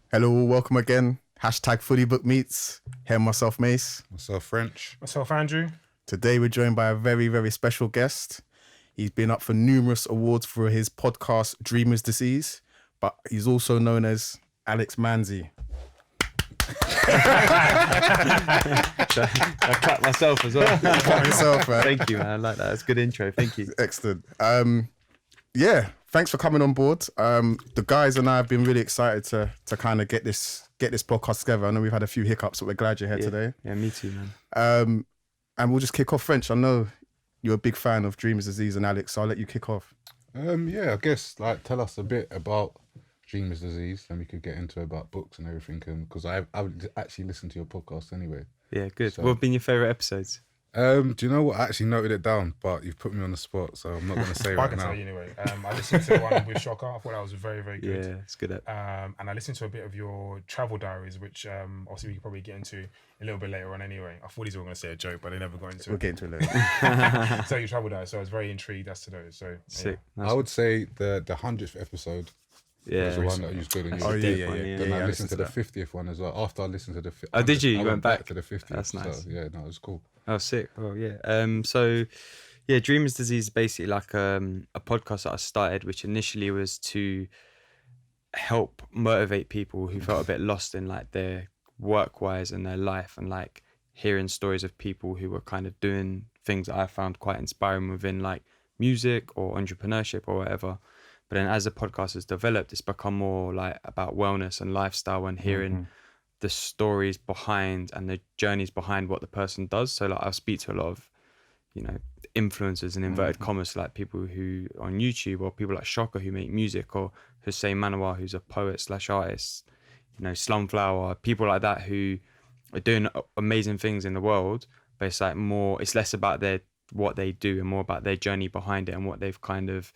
Hello, welcome again. Hashtag Footy Book Meets. Here myself, Mace. Myself, French. Myself, Andrew. Today we're joined by a very, very special guest. He's been up for numerous awards for his podcast, Dreamer's Disease, but he's also known as Alex Manzi. I clap myself as well. Clap yourself, man. Thank you, man. I like that. It's a good intro. Thank you. Excellent. Yeah, thanks for coming on board. The guys and I have been really excited to kind of get this podcast together. I know we've had a few hiccups, but we're glad you're here today. Yeah, me too, man. And we'll just kick off. French, I know you're a big fan of Dreamer's Disease and Alex, so I'll let you kick off. Yeah, I guess tell us a bit about Dreamer's Disease, and we could get into about books and everything. Because I've actually listened to your podcast anyway. Yeah, good. So, what have been your favourite episodes? Do you know what? I actually noted it down, but you've put me on the spot, so I'm not going to say I right can now. tell you anyway. I listened to the one with Shocker. I thought that was very, very good. Yeah, it's good. And I listened to a bit of your travel diaries, which obviously we could probably get into a little bit later on anyway. I thought these were going to say a joke, but they never got into We'll it. get into it later. So your travel diaries. So I was very intrigued as to those. So Sick. I would say the 100th episode Yeah. was the one that was good. And Oh, you- yeah. Then I I listened to the that. 50th one as well. After I listened to the 50th. Oh, did you? You I went back? to the 50th. That's nice. So, yeah, no, it was cool. Oh, sick. Oh, yeah. So, yeah, Dreamer's Disease is basically like a podcast that I started, which initially was to help motivate people who felt a bit lost in like their work-wise and their life, and like hearing stories of people who were kind of doing things that I found quite inspiring within like music or entrepreneurship or whatever. But then as the podcast has developed, it's become more like about wellness and lifestyle and hearing the stories behind and the journeys behind what the person does. So like I'll speak to a lot of, influencers in inverted commas, like people who on YouTube, or people like Shocker who make music, or Hussein Manawar who's a poet / artist, Slumflower, people like that who are doing amazing things in the world. But it's like it's less about what they do and more about their journey behind it and what they've kind of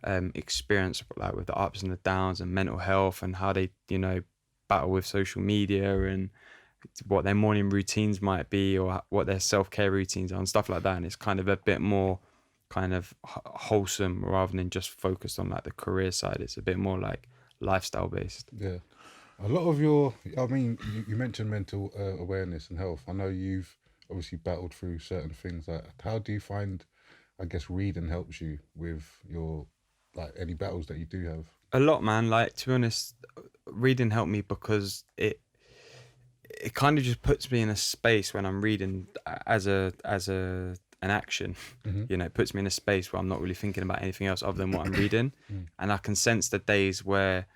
experienced, like with the ups and the downs and mental health, and how they battle with social media and what their morning routines might be, or what their self-care routines are and stuff like that. And it's kind of a bit more kind of wholesome rather than just focused on like the career side. It's a bit more like lifestyle based. Yeah. A lot of you mentioned mental awareness and health. I know you've obviously battled through certain things. Like, how do you find, I guess, reading helps you with your, like, any battles that you do have? A lot, man. Like, to be honest, reading helped me because it kind of just puts me in a space when I'm reading as an action. It puts me in a space where I'm not really thinking about anything else other than what I'm reading. And I can sense the days where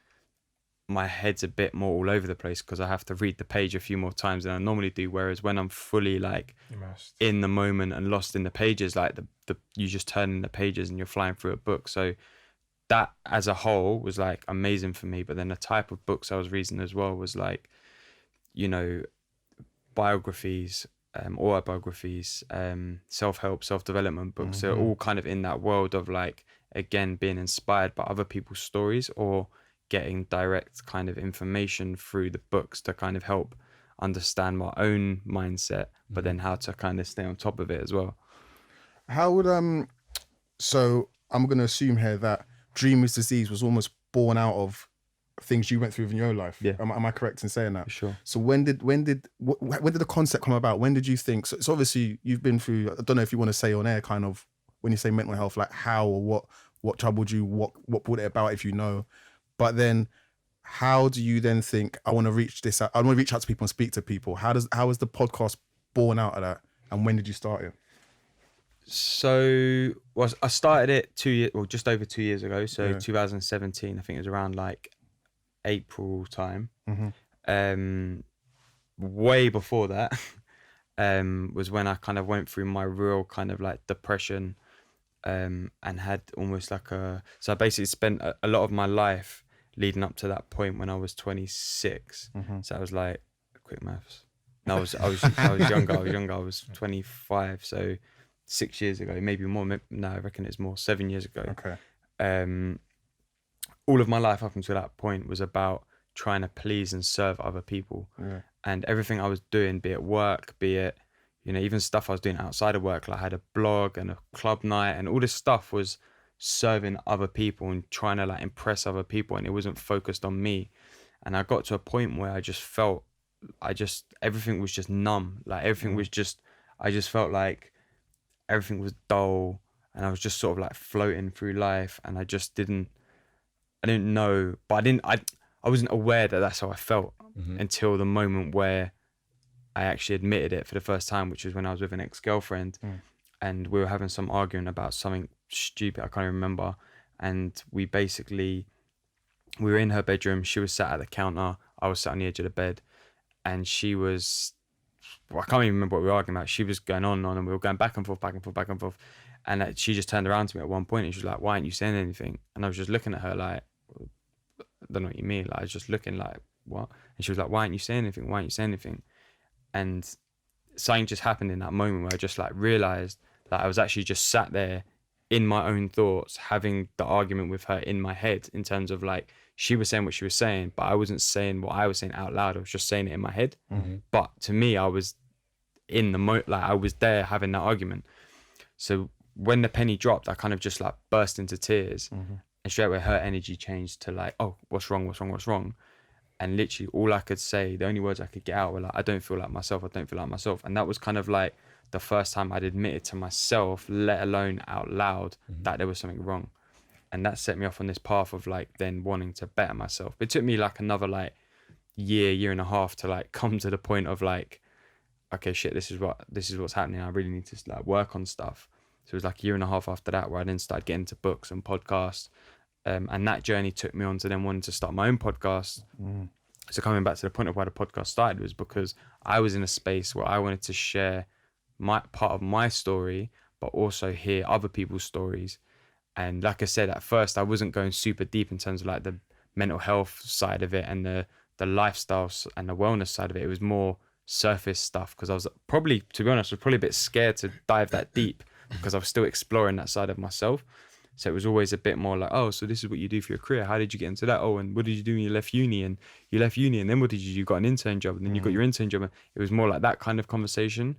my head's a bit more all over the place because I have to read the page a few more times than I normally do. Whereas when I'm fully like immersed in the moment and lost in the pages, like you just turn in the pages and you're flying through a book. So that as a whole was like amazing for me. But then the type of books I was reading as well was like, biographies, autobiographies, self-help, self-development books. They're all kind of in that world of like, again, being inspired by other people's stories or getting direct kind of information through the books to kind of help understand my own mindset, but then how to kind of stay on top of it as well. How would so I'm gonna assume here that Dreamer's Disease was almost born out of things you went through in your life. Yeah. Am I correct in saying that? For sure. So when did the concept come about? When did you think? So obviously you've been through. I don't know if you want to say on air, kind of when you say mental health, like how or what troubled you, what brought it about, if you know. But then, how do you then think I want to reach this? I want to reach out to people and speak to people. How is the podcast born out of that? And when did you start it? So I started it just over 2 years ago. So 2017, I think it was around like April time. Way before that was when I kind of went through my real kind of like depression, and had almost like so I basically spent a lot of my life leading up to that point when I was 26. So I was like, quick maths. No, I was younger. I was 25. So 6 years ago, maybe more. No, I reckon it's more. 7 years ago. Okay. All of my life up until that point was about trying to please and serve other people. And everything I was doing, be it work, be it, even stuff I was doing outside of work, like I had a blog and a club night and all this stuff was serving other people and trying to like impress other people, and it wasn't focused on me. And I got to a point where everything was just numb. Like everything was just, I just felt like everything was dull, and I was just sort of like floating through life, and I didn't know, but I wasn't aware that that's how I felt until the moment where I actually admitted it for the first time, which was when I was with an ex-girlfriend, and we were having some arguing about something stupid, I can't even remember, and we were in her bedroom, she was sat at the counter, I was sat on the edge of the bed, and I can't even remember what we were arguing about. She was going on and on, and we were going back and forth, back and forth, back and forth. And she just turned around to me at one point and she was like, "Why aren't you saying anything?" And I was just looking at her like, "I don't know what you mean." Like, I was just looking like, "What?" And she was like, "Why aren't you saying anything? Why aren't you saying anything?" And something just happened in that moment where I just like realized that I was actually just sat there in my own thoughts, having the argument with her in my head, in terms of like, she was saying what she was saying, but I wasn't saying what I was saying out loud. I was just saying it in my head. But to me, I was in the like I was there having that argument. So when the penny dropped, I kind of just like burst into tears, and straight away her energy changed to like, "Oh, what's wrong? What's wrong? What's wrong?" And literally all I could say, the only words I could get out were like, "I don't feel like myself. I don't feel like myself." And that was kind of like the first time I'd admitted to myself, let alone out loud, that there was something wrong. And that set me off on this path of like then wanting to better myself. It took me like another like year and a half to like come to the point of like, okay, shit, this is what's happening. I really need to like work on stuff. So it was like a year and a half after that where I then started getting into books and podcasts. And that journey took me on to then wanting to start my own podcast. So coming back to the point of why the podcast started was because I was in a space where I wanted to share my part of my story, but also hear other people's stories. And like I said, at first I wasn't going super deep in terms of like the mental health side of it and the lifestyle and the wellness side of it. It was more surface stuff because I was probably, to be honest, a bit scared to dive that deep because I was still exploring that side of myself. So it was always a bit more like, "Oh, so this is what you do for your career. How did you get into that? Oh, and what did you do when you left uni? And you left uni, and then what did you do? You got an intern job, and then you got your intern job." And it was more like that kind of conversation.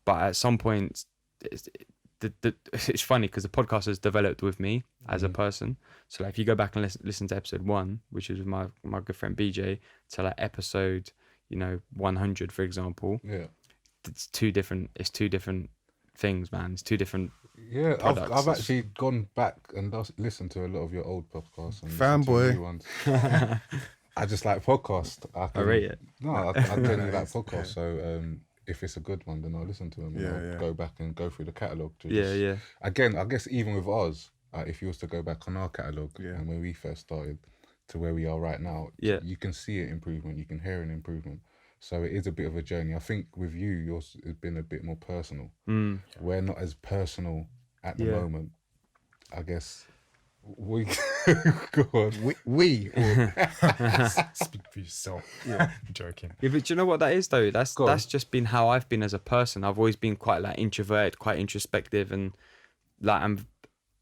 But at some point, it's funny because the podcast has developed with me as a person. So like if you go back and listen to episode 1, which is with my good friend BJ, to like episode 100, for example, it's two different things, man. It's two different products. I've actually gone back and listened to a lot of your old podcasts and Fanboy. new ones. I just like podcasts. I rate it. No, I genuinely like podcasts. So if it's a good one, then I'll listen to them. And I'll go back and go through the catalogue. Again, I guess even with ours, if you was to go back on our catalogue and when we first started to where we are right now, you can see an improvement. You can hear an improvement. So it is a bit of a journey. I think with you, yours has been a bit more personal. We're not as personal at the moment. I guess we go on. Speak for yourself. Joking. Yeah, but do you know what that is though? That's just been how I've been as a person. I've always been quite like introverted, quite introspective, and like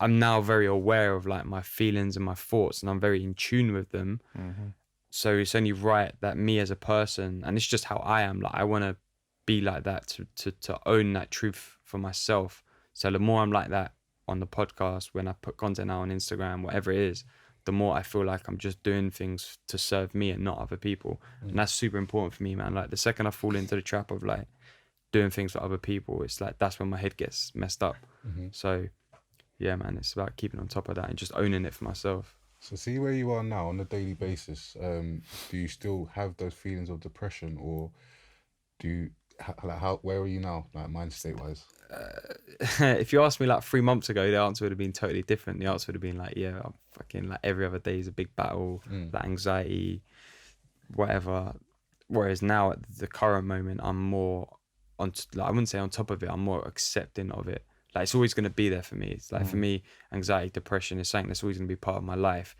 I'm now very aware of like my feelings and my thoughts, and I'm very in tune with them. So it's only right that me as a person, and it's just how I am, like I want to be like that to own that truth for myself. So the more I'm like that on the podcast, when I put content out on Instagram, whatever it is, the more I feel like I'm just doing things to serve me and not other people. And that's super important for me, man. Like the second I fall into the trap of like doing things for other people, it's like that's when my head gets messed up. So yeah, man, it's about keeping on top of that and just owning it for myself. So see where you are now on a daily basis. Do you still have those feelings of depression, or do you where are you now, like mind state wise? If you asked me like 3 months ago, the answer would have been totally different. The answer would have been like, yeah, I'm fucking like every other day is a big battle, like anxiety, whatever. Whereas now at the current moment, I'm more on, like, I wouldn't say on top of it, I'm more accepting of it. Like it's always going to be there for me. It's like for me, anxiety, depression is something that's always going to be part of my life.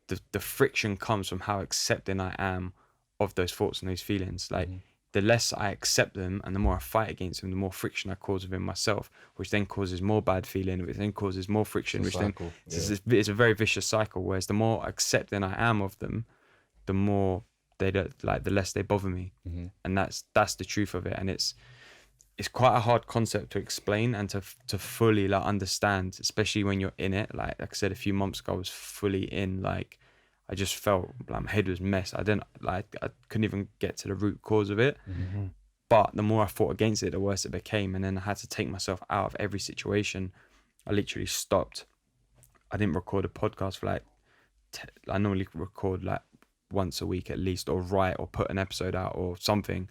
The friction comes from how accepting I am of those thoughts and those feelings. Like the less I accept them and the more I fight against them, the more friction I cause within myself, which then causes more bad feeling, which then causes more friction, which cycle, then it's a very vicious cycle. Whereas the more accepting I am of them, the more they don't, like the less they bother me. And that's the truth of it. And it's quite a hard concept to explain and to fully like understand, especially when you're in it. Like I said, a few months ago, I was fully in, like I just felt like my head was messed. I couldn't even get to the root cause of it. Mm-hmm. But the more I fought against it, the worse it became. And then I had to take myself out of every situation. I literally stopped. I didn't record a podcast for like, I normally record like once a week at least, or write or put an episode out or something.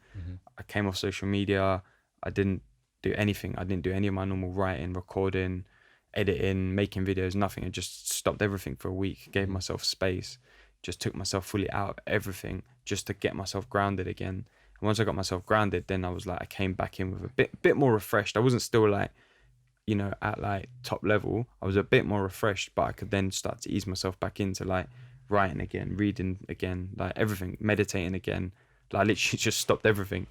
I came off social media. I didn't do anything. I didn't do any of my normal writing, recording, editing, making videos, nothing. I just stopped everything for a week, gave myself space, just took myself fully out of everything just to get myself grounded again. And once I got myself grounded, then I was like, I came back in with a bit more refreshed. I wasn't still like, you know, at like top level. I was a bit more refreshed, but I could then start to ease myself back into like writing again, reading again, like everything, meditating again. Like I literally just stopped everything.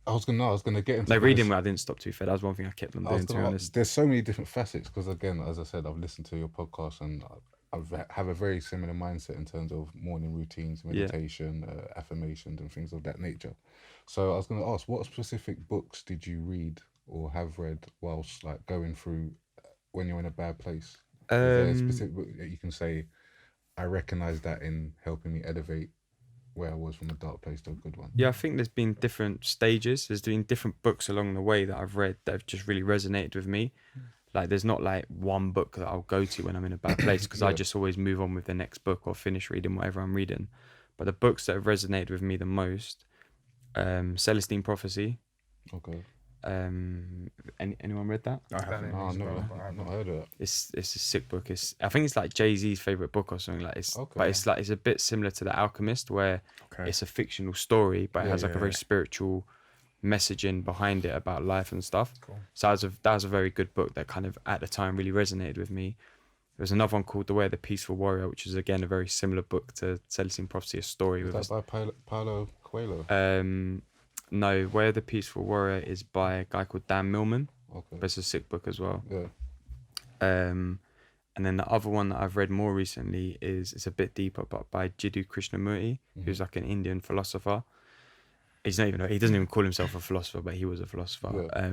I was gonna get into Like reading, I didn't stop too fair. That was one thing I kept on doing, to be honest. There's so many different facets because, again, as I said, I've listened to your podcast and have a very similar mindset in terms of morning routines, meditation, affirmations, and things of that nature. So I was going to ask, what specific books did you read or have read whilst like going through when you're in a bad place? Is there a specific book that you can say, I recognize that in helping me elevate where I was from a dark place to a good one? Yeah, I think there's been different stages. There's been different books along the way that I've read that have just really resonated with me. Like there's not like one book that I'll go to when I'm in a bad place, because I just always move on with the next book or finish reading whatever I'm reading. But the books that have resonated with me the most, Celestine Prophecy. Okay. Anyone read that? I haven't. No, I've not heard of that. It's a sick book. I think it's like Jay-Z's favorite book or something like. But it's like it's a bit similar to The Alchemist, where it's a fictional story, but it has like a very spiritual messaging behind it about life and stuff. Cool. So that was a very good book that kind of at the time really resonated with me. There was another one called The Way of the Peaceful Warrior, which is again a very similar book to Celestine Prophecy, a story. Is that by Paulo Coelho? No, Way of the Peaceful Warrior is by a guy called Dan Millman. Okay. But it's a sick book as well. Yeah. And then the other one that I've read more recently it's a bit deeper, but by Jiddu Krishnamurti, who's like an Indian philosopher. He doesn't even call himself a philosopher, but he was a philosopher. Yeah.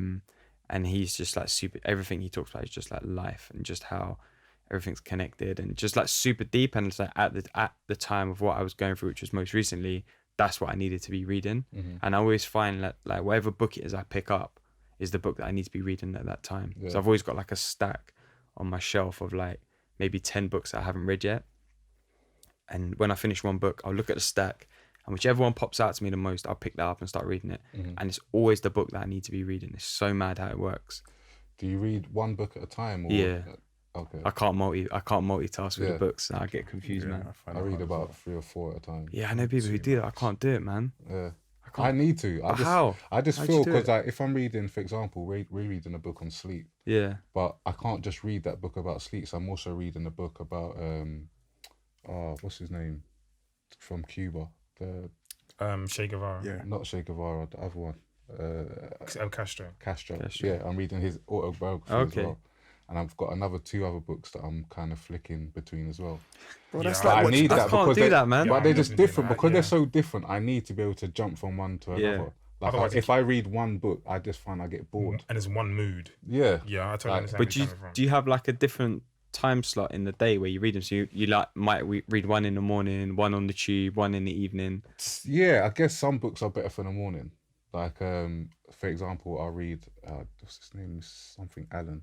And he's just like everything he talks about is just like life and just how everything's connected and just like super deep. And it's like at the time of what I was going through, which was most recently, that's what I needed to be reading. And I always find that like whatever book it is I pick up is the book that I need to be reading at that time. Yeah. So I've always got like a stack on my shelf of like maybe 10 books that I haven't read yet. And when I finish one book, I'll look at the stack, and whichever one pops out to me the most, I'll pick that up and start reading it. And it's always the book that I need to be reading. It's so mad how it works. Do you read one book at a time? Or Yeah. Okay. I can't multitask with the books. I get confused, man. I read about 3 or 4 at a time. Yeah, I know people who do that. I can't do it, man. Yeah. I need to. How? I just How'd you feel do because it? like, if I'm reading, for example, rereading a book on sleep, Yeah. but I can't just read that book about sleep. So I'm also reading a book about what's his name from Cuba? Che Guevara. Yeah. Not Che Guevara, the other one. Castro. Castro. Castro. Yeah, I'm reading his autobiography Okay. as well. And I've got 2 other books that I'm kind of flicking between as well. Bro, that's Yeah, like I watching- need I that can't because do that, man. But Yeah, they're I'm just not doing different that, because yeah. they're so different. I need to be able to jump from one to Yeah. another. Like Otherwise if I read one book, I just find I get bored. And it's one mood. Yeah. Yeah, I totally Like, understand. But where you're coming from. do you have like a different time slot in the day where you read them? So you like might read one in the morning, one on the tube, one in the evening. Yeah, I guess some books are better for the morning. Like, for example, I'll read, what's his name? Something Allen.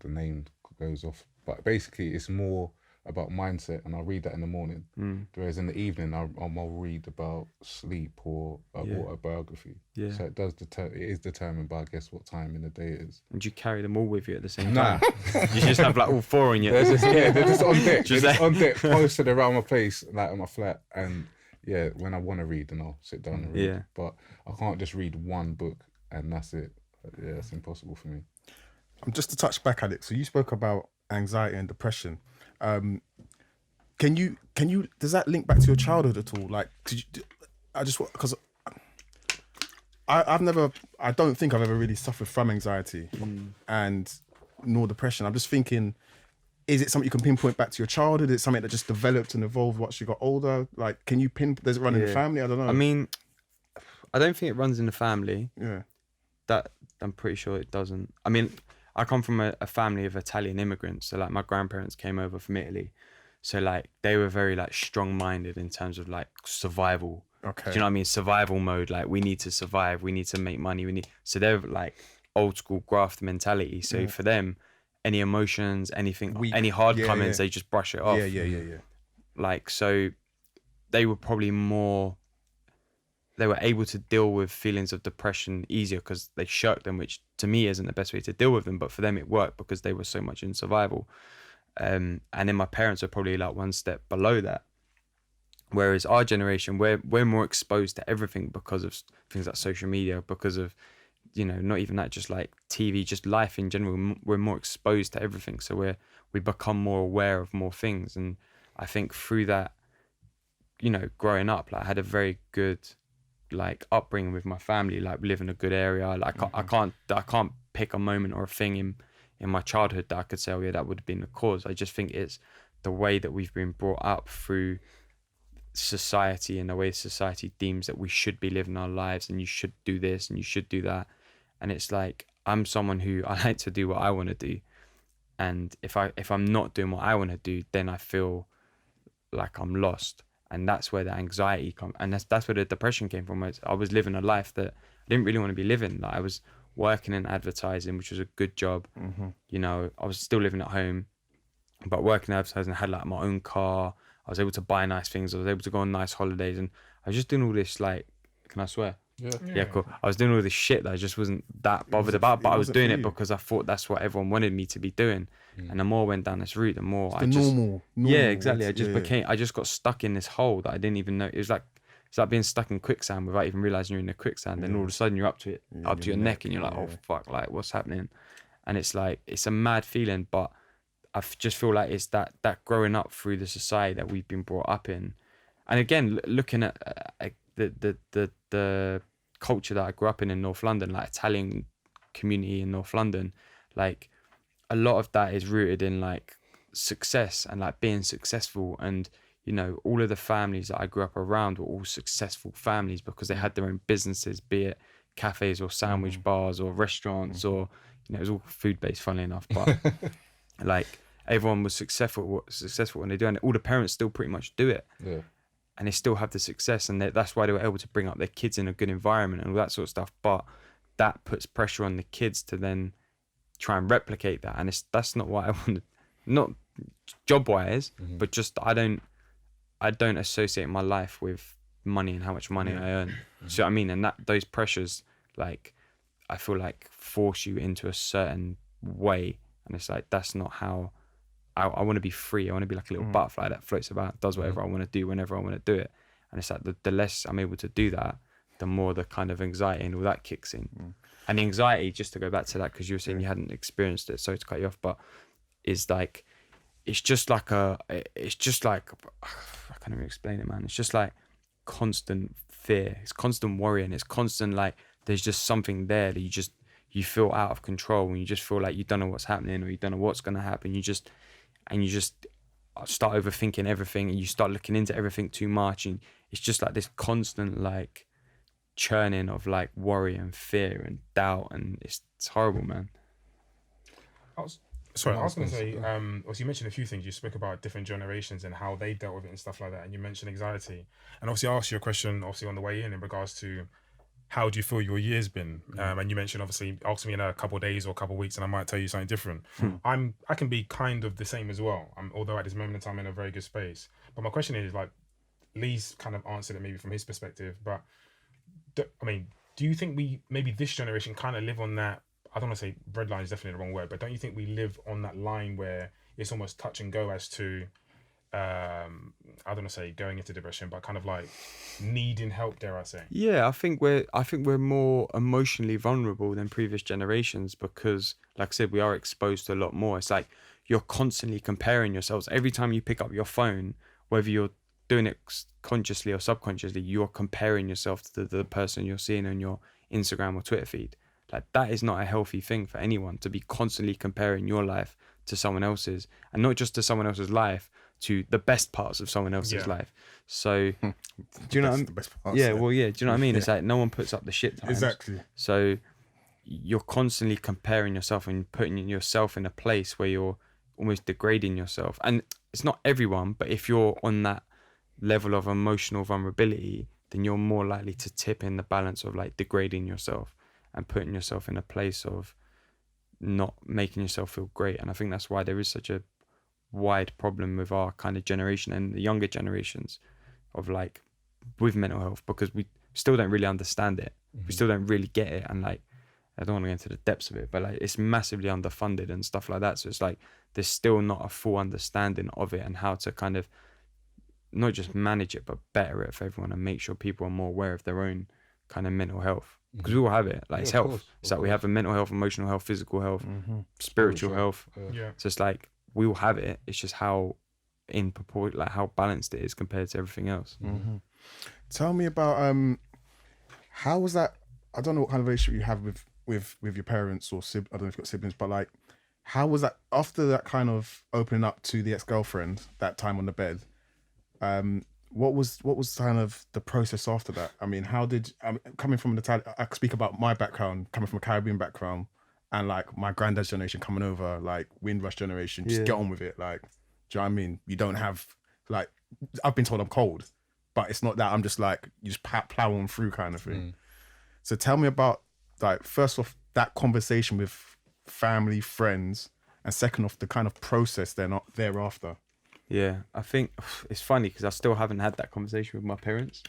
The name goes off. But basically, it's more about mindset, and I'll read that in the morning. Whereas in the evening, I'll read about sleep or autobiography. Yeah. So it is determined by, I guess, what time in the day it is. And you carry them all with you at the same Nah. time? You just have like all 4 on you. They're just on deck. Just They're like- just on deck, posted around my place, like in my flat. And yeah, when I want to read, then I'll sit down and read. Yeah. But I can't just read one book and that's it. Yeah, it's impossible for me. Just to touch back, Alex. So you spoke about anxiety and depression. Can you? Does that link back to your childhood at all? Like, I just because I don't think I've ever really suffered from anxiety and nor depression. I'm just thinking, is it something you can pinpoint back to your childhood? Is it something that just developed and evolved once you got older? Like, can you does it run in the Yeah. family? I don't know. I mean, I don't think it runs in the family. yeah. That I'm pretty sure it doesn't. I mean, I come from a family of Italian immigrants. So like my grandparents came over from Italy. So like they were very like strong-minded in terms of like survival. Okay. Do you know what I mean? Survival mode. Like we need to survive. We need to make money. So they're like old school graft mentality. So for them, any emotions, anything, Weak. any hard Yeah, comments, yeah. they just brush it off. Yeah. Like, so they were probably they were able to deal with feelings of depression easier because they shirked them, which to me isn't the best way to deal with them. But for them, it worked because they were so much in survival. And then my parents are probably like one step below that. Whereas our generation, we're more exposed to everything because of things like social media, because of, you know, not even that, just like TV, just life in general. We're more exposed to everything. So we become more aware of more things. And I think through that, you know, growing up, like I had a very good like upbringing with my family. Like we live in a good area. Like I can't pick a moment or a thing in my childhood that I could say, oh yeah, that would have been the cause. I just think it's the way that we've been brought up through society and the way society deems that we should be living our lives, and you should do this and you should do that. And it's like, I'm someone who I like to do what I want to do. And if I'm not doing what I want to do, then I feel like I'm lost. And that's where the anxiety comes, and that's where the depression came from. I was living a life that I didn't really want to be living. Like I was working in advertising, which was a good job. You know, I was still living at home, but working in advertising, I had like my own car. I was able to buy nice things. I was able to go on nice holidays, and I was just doing all this, like, can I swear? Yeah, cool. I was doing all this shit that I just wasn't that bothered about, but I was doing it because I thought that's what everyone wanted me to be doing. And the more I went down this route, the more I just normal. Yeah, exactly. I just got stuck in this hole that I didn't even know. It's like being stuck in quicksand without even realizing you're in the quicksand. Then all of a sudden you're up to your neck, and you're like, oh fuck, like what's happening? And it's like, it's a mad feeling, but I just feel like it's that growing up through the society that we've been brought up in. And again, looking at the culture that I grew up in North London, like Italian community in North London, like a lot of that is rooted in like success and like being successful. And you know, all of the families that I grew up around were all successful families because they had their own businesses, be it cafes or sandwich bars or restaurants, or, you know, it was all food based, funnily enough, but like everyone was successful when they do, and all the parents still pretty much do it. And they still have the success, and that's why they were able to bring up their kids in a good environment and all that sort of stuff. But that puts pressure on the kids to then try and replicate that, and that's not what I wanted, not job wise, but just I don't associate my life with money and how much money I earn. So I mean, and that those pressures, like, I feel like force you into a certain way, and it's like, that's not how I want to be free. I want to be like a little butterfly that floats about, does whatever I want to do whenever I want to do it. And it's like the less I'm able to do that, the more the kind of anxiety and all that kicks in. And the anxiety, just to go back to that, because you were saying you hadn't experienced it, so to cut you off, but is like, it's just like I can't even explain it, man. It's just like constant fear. It's constant worry, and it's constant like there's just something there that you feel out of control, and you just feel like you don't know what's happening, or you don't know what's going to happen. You just start overthinking everything, and you start looking into everything too much, and it's just like this constant like churning of like worry and fear and doubt, and it's horrible, man. I was going to say, also you mentioned a few things. You spoke about different generations and how they dealt with it and stuff like that, and you mentioned anxiety. And obviously I asked you a question obviously on the way in regards to how do you feel your year's been? And you mentioned, obviously, ask me in a couple of days or a couple of weeks and I might tell you something different. I can be kind of the same as well. Although at this moment in time I'm in a very good space. But my question is, like, Lee's kind of answered it maybe from his perspective, but do you think maybe this generation kind of live on that, I don't want to say red line is definitely the wrong word, but don't you think we live on that line where it's almost touch and go as to, I don't want to say going into depression, but kind of like needing help, dare I say? Yeah, I think we're more emotionally vulnerable than previous generations because, like I said, we are exposed to a lot more. It's like you're constantly comparing yourselves. Every time you pick up your phone, whether you're doing it consciously or subconsciously, you're comparing yourself to the person you're seeing on your Instagram or Twitter feed. Like, that is not a healthy thing for anyone, to be constantly comparing your life to someone else's, and not just to someone else's life, to the best parts of someone else's life. So do you know what I mean? The best parts, yeah, well, yeah, do you know what I mean? It's like no one puts up the shit times. Exactly. So you're constantly comparing yourself and putting yourself in a place where you're almost degrading yourself. And it's not everyone, but if you're on that level of emotional vulnerability, then you're more likely to tip in the balance of like degrading yourself and putting yourself in a place of not making yourself feel great. And I think that's why there is such a wide problem with our kind of generation and the younger generations of like with mental health, because we still don't really understand it. We still don't really get it. And like, I don't want to go into the depths of it, but like it's massively underfunded and stuff like that. So it's like there's still not a full understanding of it and how to kind of not just manage it, but better it for everyone and make sure people are more aware of their own kind of mental health. Because we all have it. Like it's health. Course, it's like we have a mental health, emotional health, physical health, spiritual health. Yeah. So it's like we all have it. It's just how in proportion, like how balanced it is compared to everything else. Tell me about how was that? I don't know what kind of relationship you have with your parents or I don't know if you've got siblings, but like how was that after that kind of opening up to the ex-girlfriend that time on the bed? What was kind of the process after that? I mean, how did coming from I speak about my background, coming from a Caribbean background, and like my granddad's generation coming over, like Windrush generation, just get on with it. Like, do you know what I mean? You don't have like I've been told I'm cold, but it's not that. I'm just like you just plow on through kind of thing. So tell me about like first off that conversation with family, friends, and second off the kind of process thereafter. Yeah, I think it's funny because I still haven't had that conversation with my parents.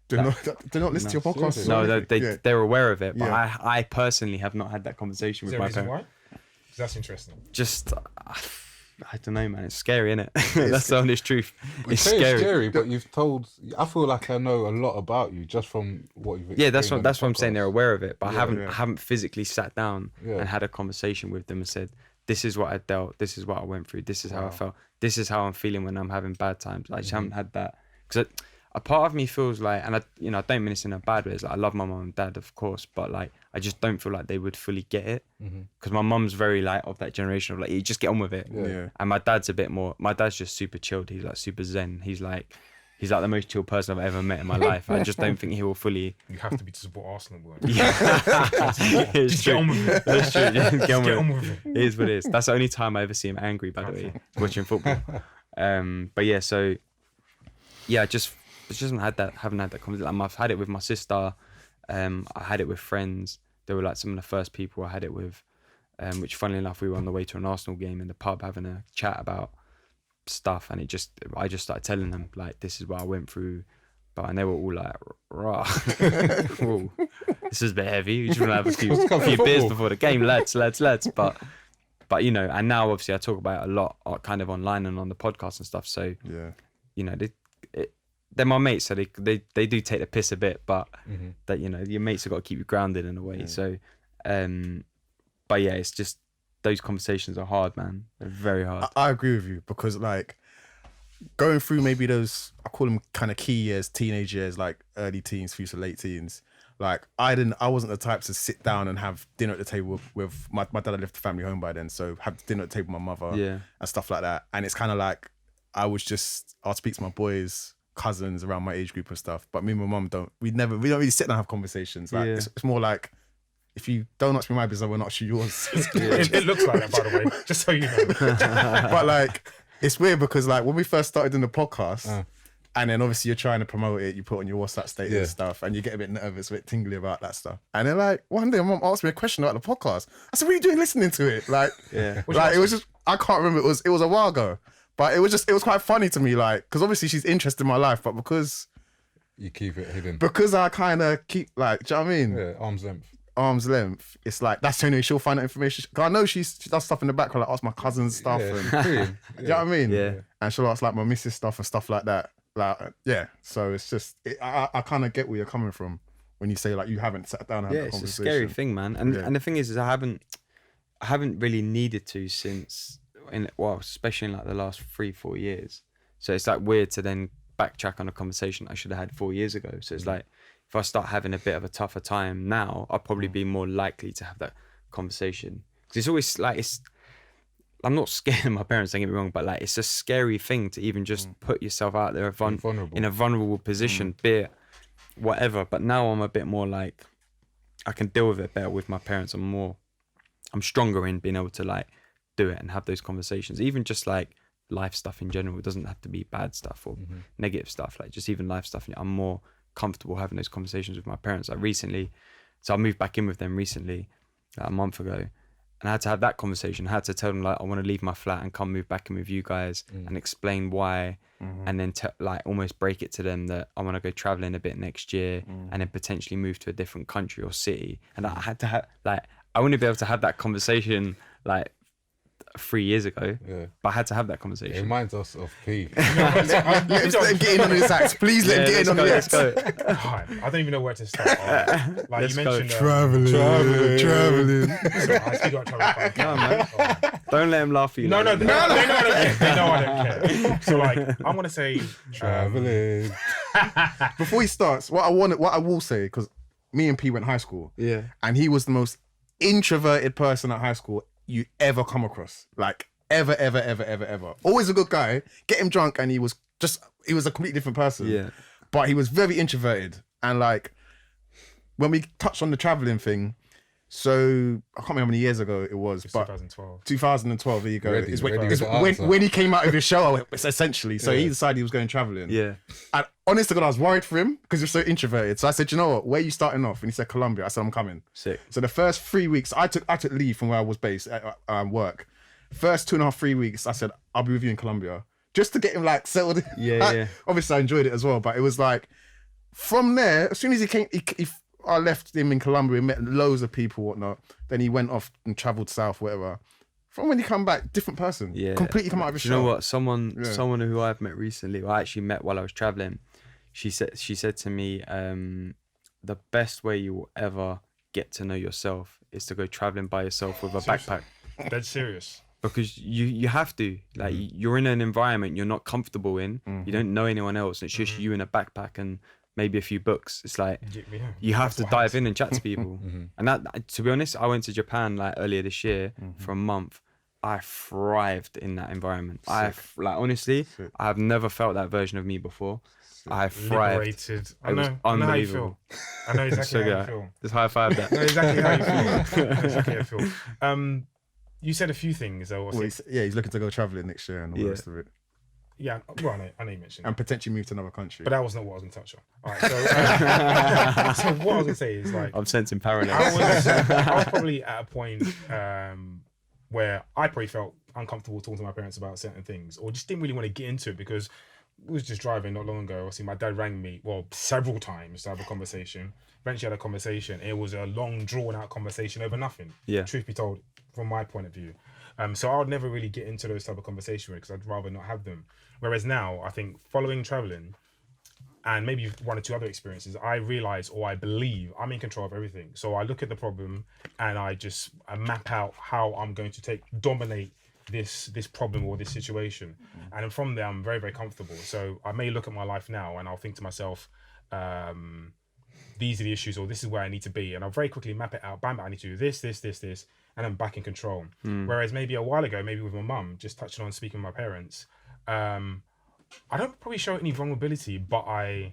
Do not listen to your podcast. seriously? No, they're aware of it, but I personally have not had that conversation Is with there a my reason parents. why? 'Cause that's interesting. Just, I don't know, man. It's scary, isn't it? That's the honest truth. It's It's scary. but you've told. I feel like I know a lot about you just from what you've. Yeah, that's explained what on I'm the saying. They're podcast. aware of it, but Yeah, I haven't physically sat down Yeah. and had a conversation with them and said, "This is what I dealt. This is what I went through. This is how I felt. This is how I'm feeling when I'm having bad times." I just haven't had that because a part of me feels like, and I don't mean this in a bad way. It's like I love my mum and dad, of course, but like I just don't feel like they would fully get it because my mum's very like of that generation of like you just get on with it. Yeah. And my dad's a bit more. My dad's just super chilled. He's like super zen. He's like the most chill person I've ever met in my life. I just don't think he will fully. You have to be to support Arsenal, boy. It's Just get on with it. That's true. Yeah, get on Get on with it. with it. It is what it is. That's the only time I ever see him angry, by the way, watching football. But yeah, so yeah, I just haven't had that conversation. I've had it with my sister. I had it with friends. They were like some of the first people I had it with. Which, funnily enough, we were on the way to an Arsenal game in the pub having a chat about stuff, and I just started telling them like this is what I went through, and they were all like, "Rah, whoa, this is a bit heavy. We just want to have a few beers before the game, lads." But you know, and now obviously I talk about it a lot, kind of online and on the podcast and stuff. So Yeah. you know, they're my mates, so they do take the piss a bit, but that your mates have got to keep you grounded in a way. So, but yeah, it's just those conversations are hard, man. They're very hard. I agree with you because like going through maybe those, I call them kind of key years, teenage years, like early teens through to late teens. Like I wasn't the type to sit down and have dinner at the table with my dad had left the family home by then. So have dinner at the table with my mother and stuff like that. And it's kind of like, I'll speak to my boys, cousins around my age group and stuff. But me and my mum we don't really sit down and have conversations. Like it's more like, if you don't ask me my business, I will not ask you yours. It looks like that, by the way, just so you know. But like, it's weird because like when we first started in the podcast, and then obviously you're trying to promote it, you put on your WhatsApp status and stuff, and you get a bit nervous, a bit tingly about that stuff. And then like one day, my mum asked me a question about the podcast. I said, "What are you doing listening to it?" Like, like it was just, I can't remember. It was a while ago, but it was quite funny to me, like, because obviously she's interested in my life, but because you keep it hidden, because I kind of keep like, do you know what I mean? Yeah, arm's length. It's like that's the only way she'll find that information. Cause I know she does stuff in the background, like ask my cousins stuff, and do you know what I mean? Yeah. And she'll ask like my missus stuff and stuff like that. Like so it's just I kind of get where you're coming from when you say like you haven't sat down and had that It's a conversation. scary thing, man. And the thing is I haven't really needed to since especially in like the last 3-4 years. So it's like weird to then backtrack on a conversation I should have had 4 years ago. So it's like if I start having a bit of a tougher time now, I'll probably be more likely to have that conversation. Because it's always like, I'm not scared of my parents, don't get me wrong, but like it's a scary thing to even just put yourself out there vulnerable. in a vulnerable position, be it whatever. But now I'm a bit more like, I can deal with it better with my parents. I'm stronger in being able to like do it and have those conversations, even just like life stuff in general. It doesn't have to be bad stuff or negative stuff, like just even life stuff. I'm more comfortable having those conversations with my parents. Like recently, so I moved back in with them recently, like a month ago, and I had to have that conversation. I had to tell them like I want to leave my flat and come move back in with you guys and explain why, and then like almost break it to them that I want to go traveling a bit next year and then potentially move to a different country or city. And I had to have like, I wouldn't be able to have that conversation like 3 years ago, but I had to have that conversation. It reminds us of P. Let him get in on his acts. Please let him get in on his acts. Right, I don't even know where to start. Like Let's you go. mentioned, Traveling. Sorry, I still got traveling. No, man. Don't let him laugh at you. No, like they that. know I don't care. They know I don't care. So like, I want to say, Traveling. Before he starts, what I will say, because me and P went high school, Yeah. and he was the most introverted person at high school you ever come across, like ever. Always a good guy. Get him drunk, and he was a completely different person. Yeah. But he was very introverted, and like when we touched on the traveling thing, so I can't remember how many years ago it was, but 2012. 2012. There you go. Ready Is with the when answer. he came out of his show, essentially. So he decided he was going traveling. Yeah. And honest to God, I was worried for him because he was so introverted. So I said, you know what? Where are you starting off? And he said, Colombia. I said, I'm coming. Sick. So the first 3 weeks, I took leave from where I was based at work. First 2.5, 3 weeks, I said, I'll be with you in Colombia. Just to get him like settled in. Yeah, Like, yeah. Obviously, I enjoyed it as well. But it was like, from there, as soon as he came, I left him in Colombia, he met loads of people, whatnot. Then he went off and travelled south, whatever. From when he come back, different person. Yeah. Completely come out of his Do you know shell. what? Someone who I've met recently, I actually met while I was traveling. She said to me, the best way you will ever get to know yourself is to go traveling by yourself with a backpack. Dead serious. Because you have to, like, you're in an environment you're not comfortable in. You don't know anyone else. It's just you in a backpack and maybe a few books. It's like you have to dive in and chat to people. And that, to be honest, I went to Japan like earlier this year for a month. I thrived in that environment. Like honestly, I have never felt that version of me before. I thrived. Liberated. It was I know how you unbelievable. feel. I know exactly how you feel. Just high five that. I know exactly how you feel. I know exactly how you feel. You said a few things though. Well, he's looking to go travelling next year and all the rest of it. Yeah, well, I know you mentioned And potentially move to another country. but that was not what I was going to touch on. All right, so, so what I was going to say is like, I'm sensing parallels. I was probably at a point where I probably felt uncomfortable talking to my parents about certain things, or just didn't really want to get into it because we was just driving not long ago. Obviously, my dad rang me, well, several times to have a conversation. Eventually had a conversation. It was a long, drawn-out conversation over nothing. Yeah. Truth be told, from my point of view. So I would never really get into those type of conversations because I'd rather not have them. Whereas now, I think following traveling and maybe one or two other experiences, I realize or I believe I'm in control of everything. So I look at the problem and I map out how I'm going to dominate this problem or this situation. And then from there, I'm very, very comfortable. So I may look at my life now and I'll think to myself, these are the issues, or this is where I need to be. And I'll very quickly map it out. Bam, I need to do this, and I'm back in control. Whereas maybe a while ago, maybe with my mum, just touching on speaking with my parents, I don't probably show any vulnerability, but I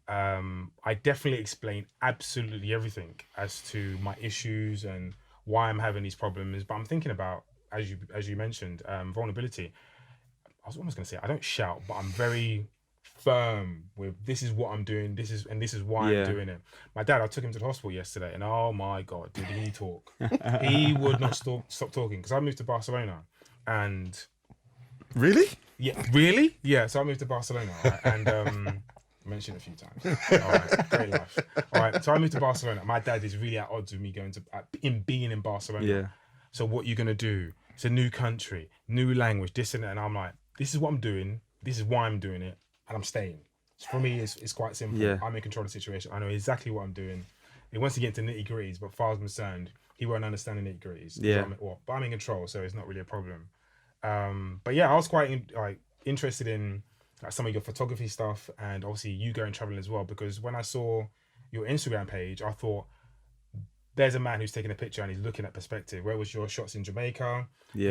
definitely explain absolutely everything as to my issues and why I'm having these problems. But I'm thinking about, as you mentioned, vulnerability. I was almost going to say I don't shout, but I'm very firm with this is what I'm doing, this is why I'm doing it. My dad, I took him to the hospital yesterday, and oh my God, did he talk? He would not stop talking because I moved to Barcelona, and Really? yeah, really? Yeah, so I moved to Barcelona, right? And mentioned a few times. All right, great life. All right, so I moved to Barcelona. My dad is really at odds with me being in Barcelona. Yeah. So what you gonna do? It's a new country, new language, this and that. And I'm like, this is what I'm doing. This is why I'm doing it, and I'm staying. So for me, it's quite simple. Yeah. I'm in control of the situation. I know exactly what I'm doing. It wants to get into nitty gritties, but as far as I'm concerned, he won't understand the nitty gritties. Yeah. But I'm in control, so it's not really a problem. But yeah, I was quite interested in some of your photography stuff, and obviously you going traveling as well, because when I saw your Instagram page, I thought there's a man who's taking a picture and he's looking at perspective. Where was your shots in Jamaica,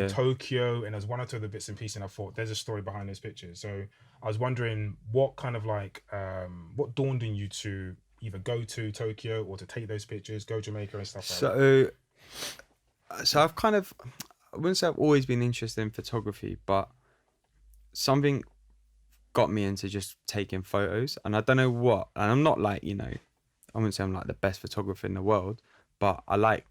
Tokyo, and there's one or two other bits and pieces, and I thought there's a story behind those pictures. So I was wondering what kind of what dawned in you to either go to Tokyo or to take those pictures, go Jamaica and stuff like that? So I've kind of, I wouldn't say I've always been interested in photography, but something got me into just taking photos, and I don't know what. And I'm not like, I wouldn't say I'm like the best photographer in the world, but I like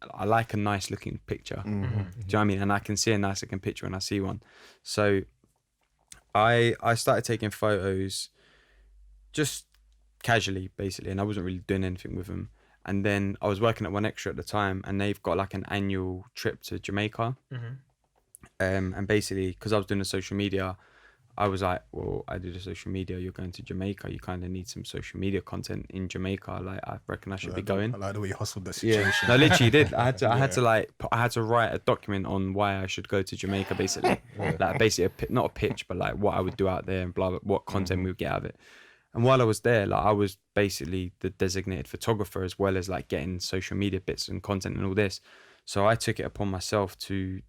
a nice looking picture. Mm-hmm. Do you know what I mean? And I can see a nice looking picture when I see one. So I started taking photos just casually, basically, and I wasn't really doing anything with them. And then I was working at One Extra at the time, and they've got like an annual trip to Jamaica. And basically, because I was doing the social media, I was like, well, I do the social media, you're going to Jamaica, you kind of need some social media content in Jamaica. Like, I reckon I should be going. I like the way you hustled that Yeah, situation. no, literally did. I had to write a document on why I should go to Jamaica, basically. Like, basically, not a pitch, but like what I would do out there and blah, blah, what content we would get out of it. And while I was there, like, I was basically the designated photographer, as well as like getting social media bits and content and all this. So I took it upon myself to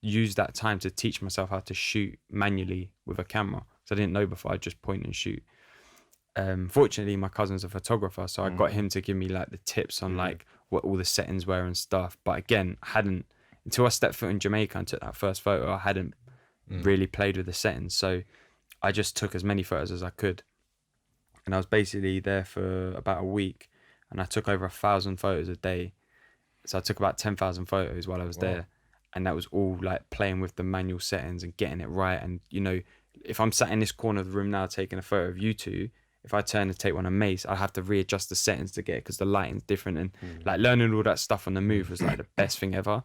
use that time to teach myself how to shoot manually with a camera. So I didn't know before. I'd just point and shoot. Fortunately, my cousin's a photographer, so I got him to give me like the tips on like what all the settings were and stuff. But again, until I stepped foot in Jamaica and took that first photo, I hadn't really played with the settings. So I just took as many photos as I could. And I was basically there for about a week, and I took over 1,000 photos a day. So I took about 10,000 photos while I was there. And that was all like playing with the manual settings and getting it right. And, if I'm sat in this corner of the room now taking a photo of you two, if I turn to take one of Mace, I have to readjust the settings to get it because the lighting's different. And like learning all that stuff on the move was like the best thing ever.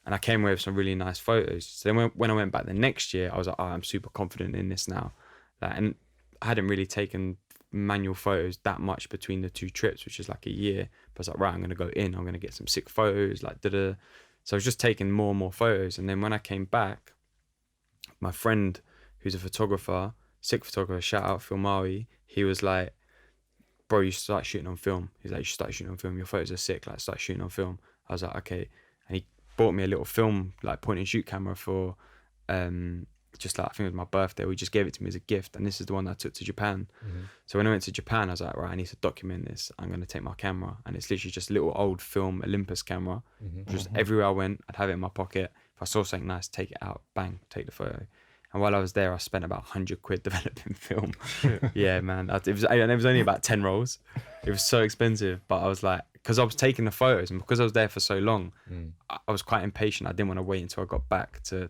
And I came away with some really nice photos. So then when I went back the next year, I was like, oh, I'm super confident in this now. And I hadn't really taken manual photos that much between the two trips, which is like a year. But I was like, right, I'm going to go in, I'm going to get some sick photos, like da-da. So I was just taking more and more photos. And then when I came back, my friend, who's a photographer, sick photographer, shout out Phil Maui, he was like, bro, you should start shooting on film. He's like, you should start shooting on film. Your photos are sick. Like, start shooting on film. I was like, okay. And he bought me a little film, like point and shoot camera for, just like, I think it was my birthday. We just gave it to me as a gift. And this is the one that I took to Japan. So when I went to Japan, I was like, right, I need to document this. I'm going to take my camera. And it's literally just a little old film Olympus camera. Just everywhere I went, I'd have it in my pocket. If I saw something nice, take it out, bang, take the photo. And while I was there, I spent about 100 quid developing film. Yeah, man. It was only about 10 rolls. It was so expensive. But I was like, because I was taking the photos and because I was there for so long, I was quite impatient. I didn't want to wait until I got back to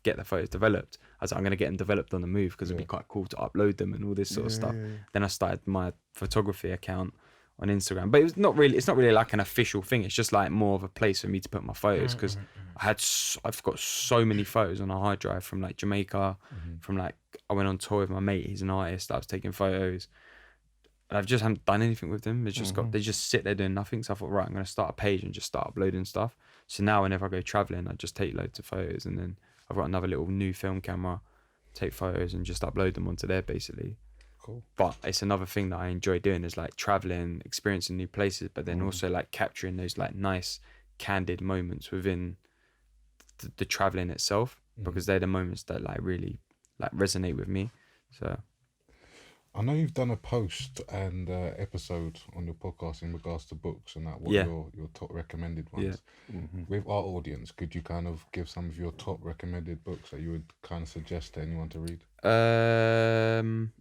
get the photos developed. I was like, I'm going to get them developed on the move because it'd be quite cool to upload them and all this sort of stuff. Then I started my photography account on Instagram, but it's not really like an official thing. It's just like more of a place for me to put my photos because I've got so many photos on a hard drive from like Jamaica, from like, I went on tour with my mate, he's an artist, I was taking photos. And I just haven't done anything with them. They just sit there doing nothing. So I thought, right, I'm going to start a page and just start uploading stuff. So now whenever I go traveling, I just take loads of photos, and then I've got another little new film camera, take photos and just upload them onto there basically. Cool. But it's another thing that I enjoy doing is like traveling, experiencing new places, but then also like capturing those like nice candid moments within the traveling itself, because they're the moments that like really like resonate with me. So I know you've done a post and episode on your podcast in regards to books and that, what your top recommended ones. With our audience, could you kind of give some of your top recommended books that you would kind of suggest to anyone to read?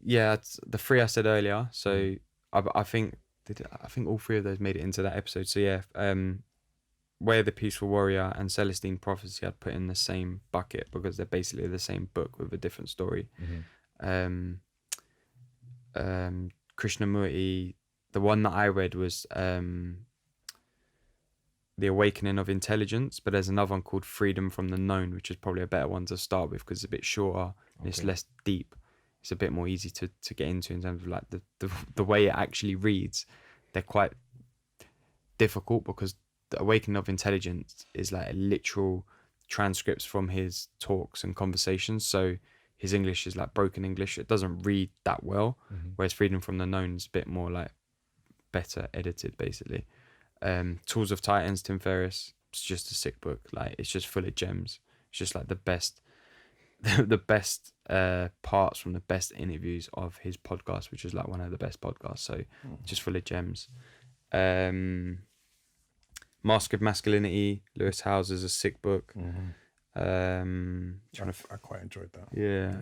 It's the three I said earlier. So I think all three of those made it into that episode. So yeah, Way of the Peaceful Warrior and Celestine Prophecy I'd put in the same bucket because they're basically the same book with a different story. Krishnamurti, the one that I read was The Awakening of Intelligence, but there's another one called Freedom from the Known, which is probably a better one to start with because it's a bit shorter and it's less deep. It's a bit more easy to get into in terms of like the way it actually reads. They're quite difficult because The Awakening of Intelligence is like a literal transcripts from his talks and conversations. So his English is like broken English. It doesn't read that well. Whereas Freedom from the Known is a bit more like better edited, basically. Tools of Titans, Tim Ferriss. It's just a sick book. Like, it's just full of gems. It's just like the best the best parts from the best interviews of his podcast, which is like one of the best podcasts. So just full of gems. Mask of Masculinity, Lewis Howes' a sick book. I quite enjoyed that. Yeah.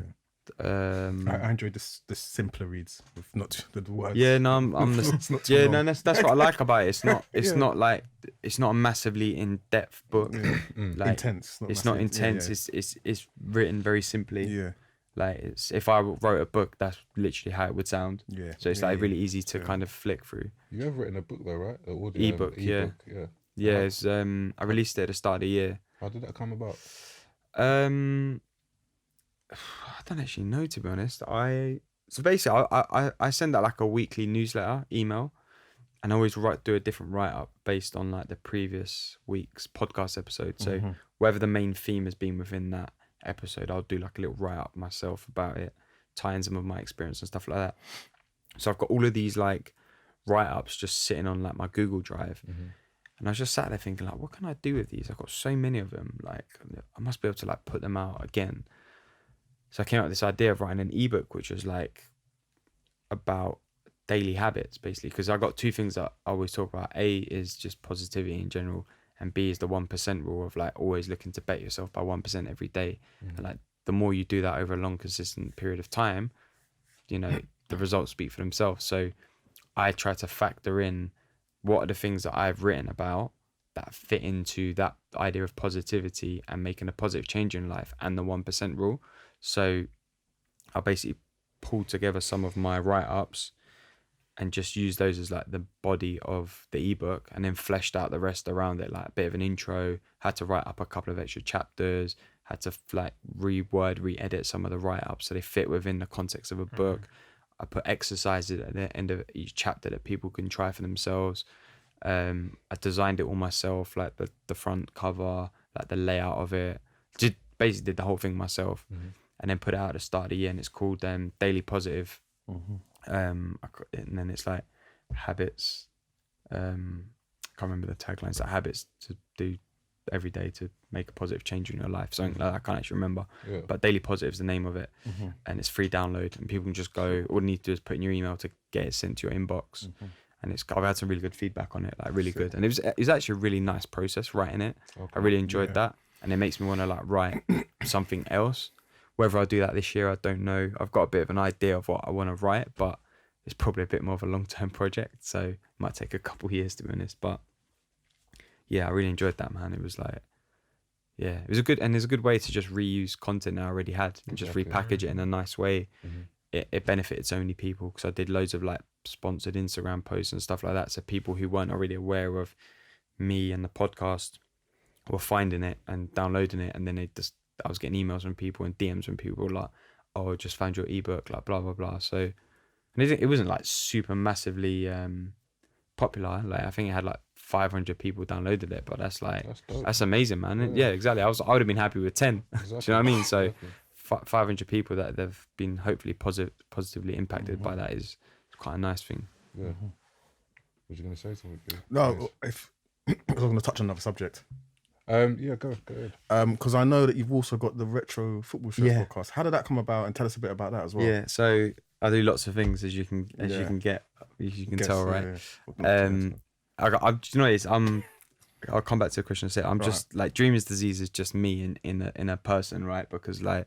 I enjoyed the simpler reads with not the words. Yeah, no, I'm It's not too yeah, long. no, that's what I like about it. It's Yeah. not like it's not a massively in depth book. Like, Intense. it's not massive. intense. It's written very simply. Yeah. Like it's if I wrote a book, that's literally how it would sound. Yeah. So it's Yeah, like yeah. really easy to kind of flick through. You have written a book though, right? An audio Ebook, yeah. Yeah. Yeah, it's I released it at the start of the year. How did that come about? I don't actually know, to be honest. So basically I send out like a weekly newsletter email, and I always do a different write up based on like the previous week's podcast episode. So whether the main theme has been within that episode, I'll do like a little write up myself about it, tie in some of my experience and stuff like that. So I've got all of these like write ups just sitting on like my Google Drive. And I was just sat there thinking, like, what can I do with these? I've got so many of them. Like, I must be able to like put them out again. So I came up with this idea of writing an ebook, which was like about daily habits, basically. Because I got two things that I always talk about. A is just positivity in general, and B is the 1% rule of like always looking to bet yourself by 1% every day. And like the more you do that over a long, consistent period of time, you know, the results speak for themselves. So I try to factor in what are the things that I've written about that fit into that idea of positivity and making a positive change in life and the 1% rule. So I basically pulled together some of my write-ups and just used those as like the body of the ebook, and then fleshed out the rest around it, like a bit of an intro, had to write up a couple of extra chapters, had to like re-edit some of the write-ups so they fit within the context of a book. I put exercises at the end of each chapter that people can try for themselves. I designed it all myself, like the front cover, like the layout of it. Basically did the whole thing myself, and then put it out at the start of the year. And it's called Daily Positive. And then it's like habits. I can't remember the tagline. It's like habits to do every day to make a positive change in your life. Something like that. I can't actually remember. Yeah. But Daily Positive is the name of it, and it's free download, and people can just go. All you need to do is put in your email to get it sent to your inbox. And I've had some really good feedback on it, like really good. And it was actually a really nice process writing it. I really enjoyed that, and it makes me want to like write something else. Whether I'll do that this year, I don't know. I've got a bit of an idea of what I want to write, but it's probably a bit more of a long-term project, so it might take a couple of years, to be honest. But yeah, I really enjoyed that, man. It was like, yeah, it was there's a good way to just reuse content I already had and just repackage it in a nice way. It benefited so many people, because I did loads of like sponsored Instagram posts and stuff like that. So people who weren't already aware of me and the podcast were finding it and downloading it, and then I was getting emails from people and DMs from people like, oh, I just found your ebook, like blah blah blah. So, and it wasn't like super massively popular. Like I think it had like 500 people downloaded it, but that's amazing, man. Yeah, exactly. I would have been happy with 10. Exactly. Do you know what I mean? So 500 people that they've been hopefully positively impacted by that is quite a nice thing. Yeah. Was you going to say something? No, if I was going to touch on another subject. Yeah, go ahead. Because I know that you've also got the Retro Football Show podcast. How did that come about? And tell us a bit about that as well. Yeah, so I do lots of things, as you can tell, right? Do you know what it is? I'll come back to the question and say I'm just like Dreamer's disease is just me in a person, right? Because like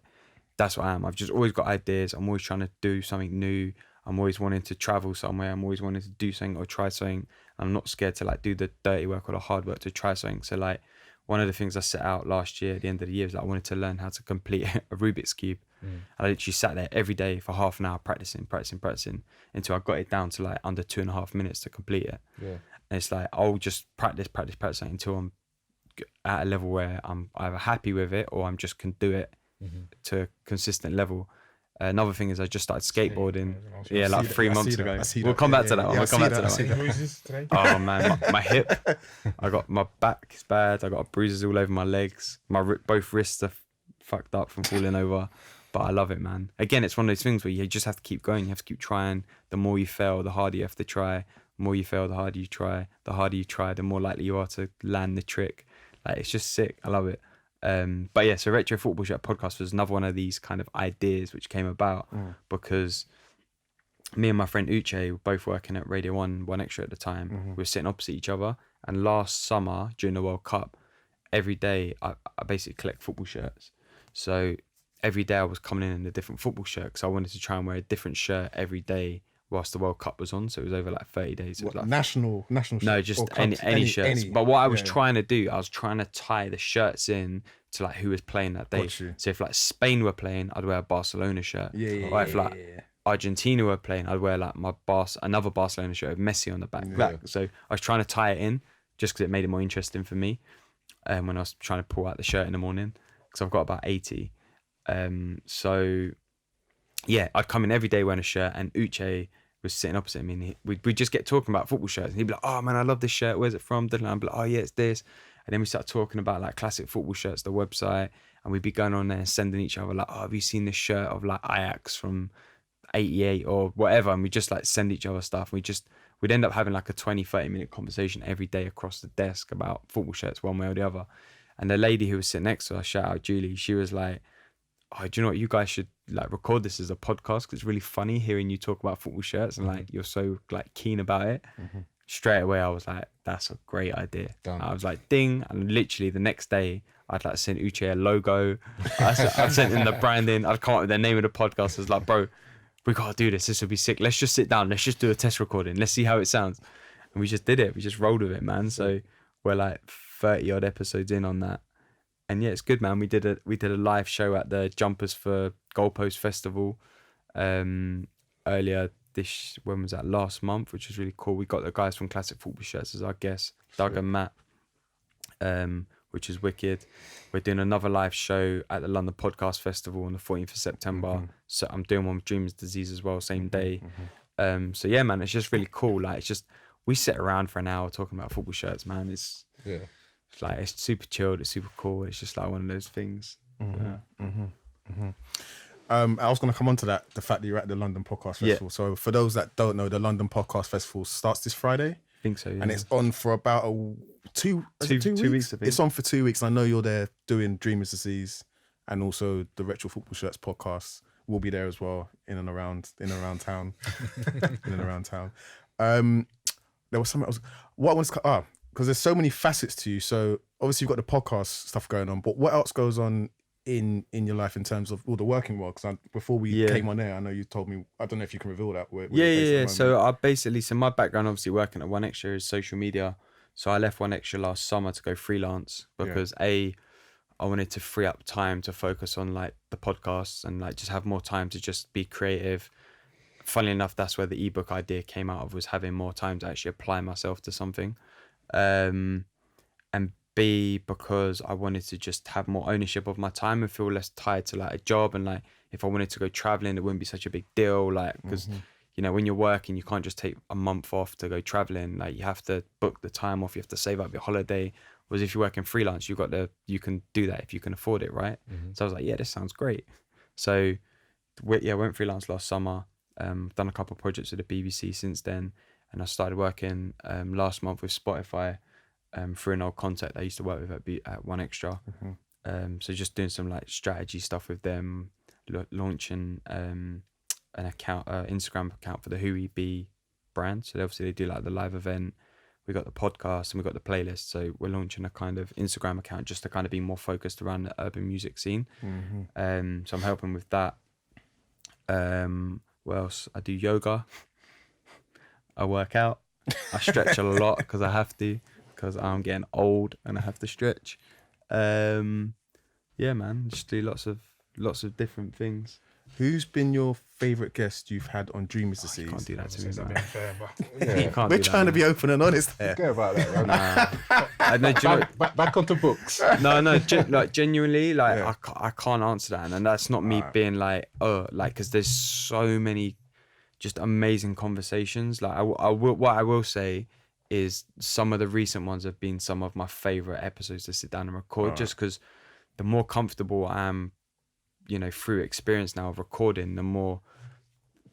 that's what I am. I've just always got ideas. I'm always trying to do something new. I'm always wanting to travel somewhere. I'm always wanting to do something or try something. I'm not scared to like do the dirty work or the hard work to try something. So like one of the things I set out last year at the end of the year was that I wanted to learn how to complete a Rubik's Cube. I literally sat there every day for half an hour practicing until I got it down to like under 2.5 minutes to complete it. Yeah. And it's like I'll just practice until I'm at a level where I'm either happy with it or I'm just can do it to a consistent level. Another thing is I just started skateboarding. Yeah, like 3 months ago. We'll come back to that one. We'll come back to that one. Bruises today? Oh man, my hip. I got my back is bad. I got bruises all over my legs. Both wrists are fucked up from falling over. But I love it, man. Again, it's one of those things where you just have to keep going. You have to keep trying. The more you fail, the harder you have to try. The more you fail, the harder you try. The harder you try, the more likely you are to land the trick. Like it's just sick. I love it. But yeah, so Retro Football Shirt podcast was another one of these kind of ideas which came about because me and my friend Uche were both working at Radio 1 Extra at the time. We were sitting opposite each other, and last summer during the World Cup, every day I basically collect football shirts. So every day I was coming in a different football shirt because I wanted to try and wear a different shirt every day whilst the World Cup was on. So it was over like 30 days. It was What, like national no, shirt just or clubs? any shirts. But what I was yeah. trying to do, I was trying to tie the shirts in to like who was playing that day. Got you. So if like Spain were playing, I'd wear a Barcelona shirt. Yeah, Or if like Argentina were playing, I'd wear like my another Barcelona shirt with Messi on the back. So I was trying to tie it in just because it made it more interesting for me. When I was trying to pull out the shirt in the morning, because I've got about 80. So yeah, I'd come in every day wearing a shirt, and Uche was sitting opposite me, and we'd just get talking about football shirts, and he'd be like, "Oh man, I love this shirt. Where's it from?" And I'd be like, "Oh yeah, it's this." And then we started talking about like classic football shirts, the website, and we'd be going on there and sending each other like, "Oh, have you seen this shirt of like Ajax from '88 or whatever?" And we just like send each other stuff. We'd end up having like a 20-30 minute conversation every day across the desk about football shirts one way or the other. And the lady who was sitting next to us, shout out Julie, she was like, "Oh, do you know what? You guys should like record this as a podcast because it's really funny hearing you talk about football shirts and like you're so like keen about it." Straight away, I was like, "That's a great idea." I was like, "Ding!" And literally the next day, I'd like send Uche a logo. I sent him the branding. I'd come up with the name of the podcast. I was like, "Bro, we gotta do this. This will be sick. Let's just sit down. Let's just do a test recording. Let's see how it sounds." And we just did it. We just rolled with it, man. So we're like 30 odd episodes in on that. And yeah, it's good, man. We did a live show at the Jumpers for Goalpost Festival earlier when was that? Last month, which was really cool. We got the guys from Classic Football Shirts as our guests, Doug and Matt, which is wicked. We're doing another live show at the London Podcast Festival on the 14th of September. So I'm doing one with Dreamers Disease as well, same day. So yeah, man, it's just really cool. Like, it's just, we sit around for an hour talking about football shirts, man. It's like, it's super chilled, it's super cool. It's just like one of those things. I was going to come on to that, the fact that you're at the London Podcast Festival. So for those that don't know, the London Podcast Festival starts this Friday. I think so, yeah. And it's on for about two weeks, I think. It's on for 2 weeks. And I know you're there doing Dreamers Disease and also the Retro Football Shirts podcast. We'll be there as well, in and around town. There was something else. What I wanted to because there's so many facets to you. So obviously you've got the podcast stuff going on, but what else goes on in your life in terms of all the working world? Because before we came on air, I know you told me, I don't know if you can reveal that. Yeah. So my background, obviously working at 1Extra, is social media. So I left 1Extra last summer to go freelance because I wanted to free up time to focus on like the podcasts and like just have more time to just be creative. Funnily enough, that's where the ebook idea came out of, was having more time to actually apply myself to something. And B, because I wanted to just have more ownership of my time and feel less tied to like a job. And like, if I wanted to go traveling, it wouldn't be such a big deal. Like, because, you know, when you're working, you can't just take a month off to go traveling. Like, you have to book the time off. You have to save up your holiday. Whereas if you're working freelance, you can do that if you can afford it, right? So I was like, yeah, this sounds great. So went freelance last summer. Done a couple of projects with the BBC since then. And I started working last month with Spotify through an old contact I used to work with at 1Extra. So just doing some like strategy stuff with them, launching an account, Instagram account for the Who We Be brand. So obviously they do like the live event. We got the podcast and we got the playlist. So we're launching a kind of Instagram account just to kind of be more focused around the urban music scene. So I'm helping with that. What else? I do yoga. I work out. I stretch a lot because I have to, because I'm getting old and I have to stretch. Yeah, man, just do lots of different things. Who's been your favourite guest you've had on Dreamers Disease? You can't do that to me, man. Unfair, but You can't We're do trying that, to be open and honest here. Forget about that, man. I know, do you know, Back onto books. like genuinely, like Yeah. I can't answer that, and that's not me being like, like, because there's so many just amazing conversations. Like what I will say is some of the recent ones have been some of my favorite episodes to sit down and record, just because the more comfortable I am, you know, through experience now of recording, the more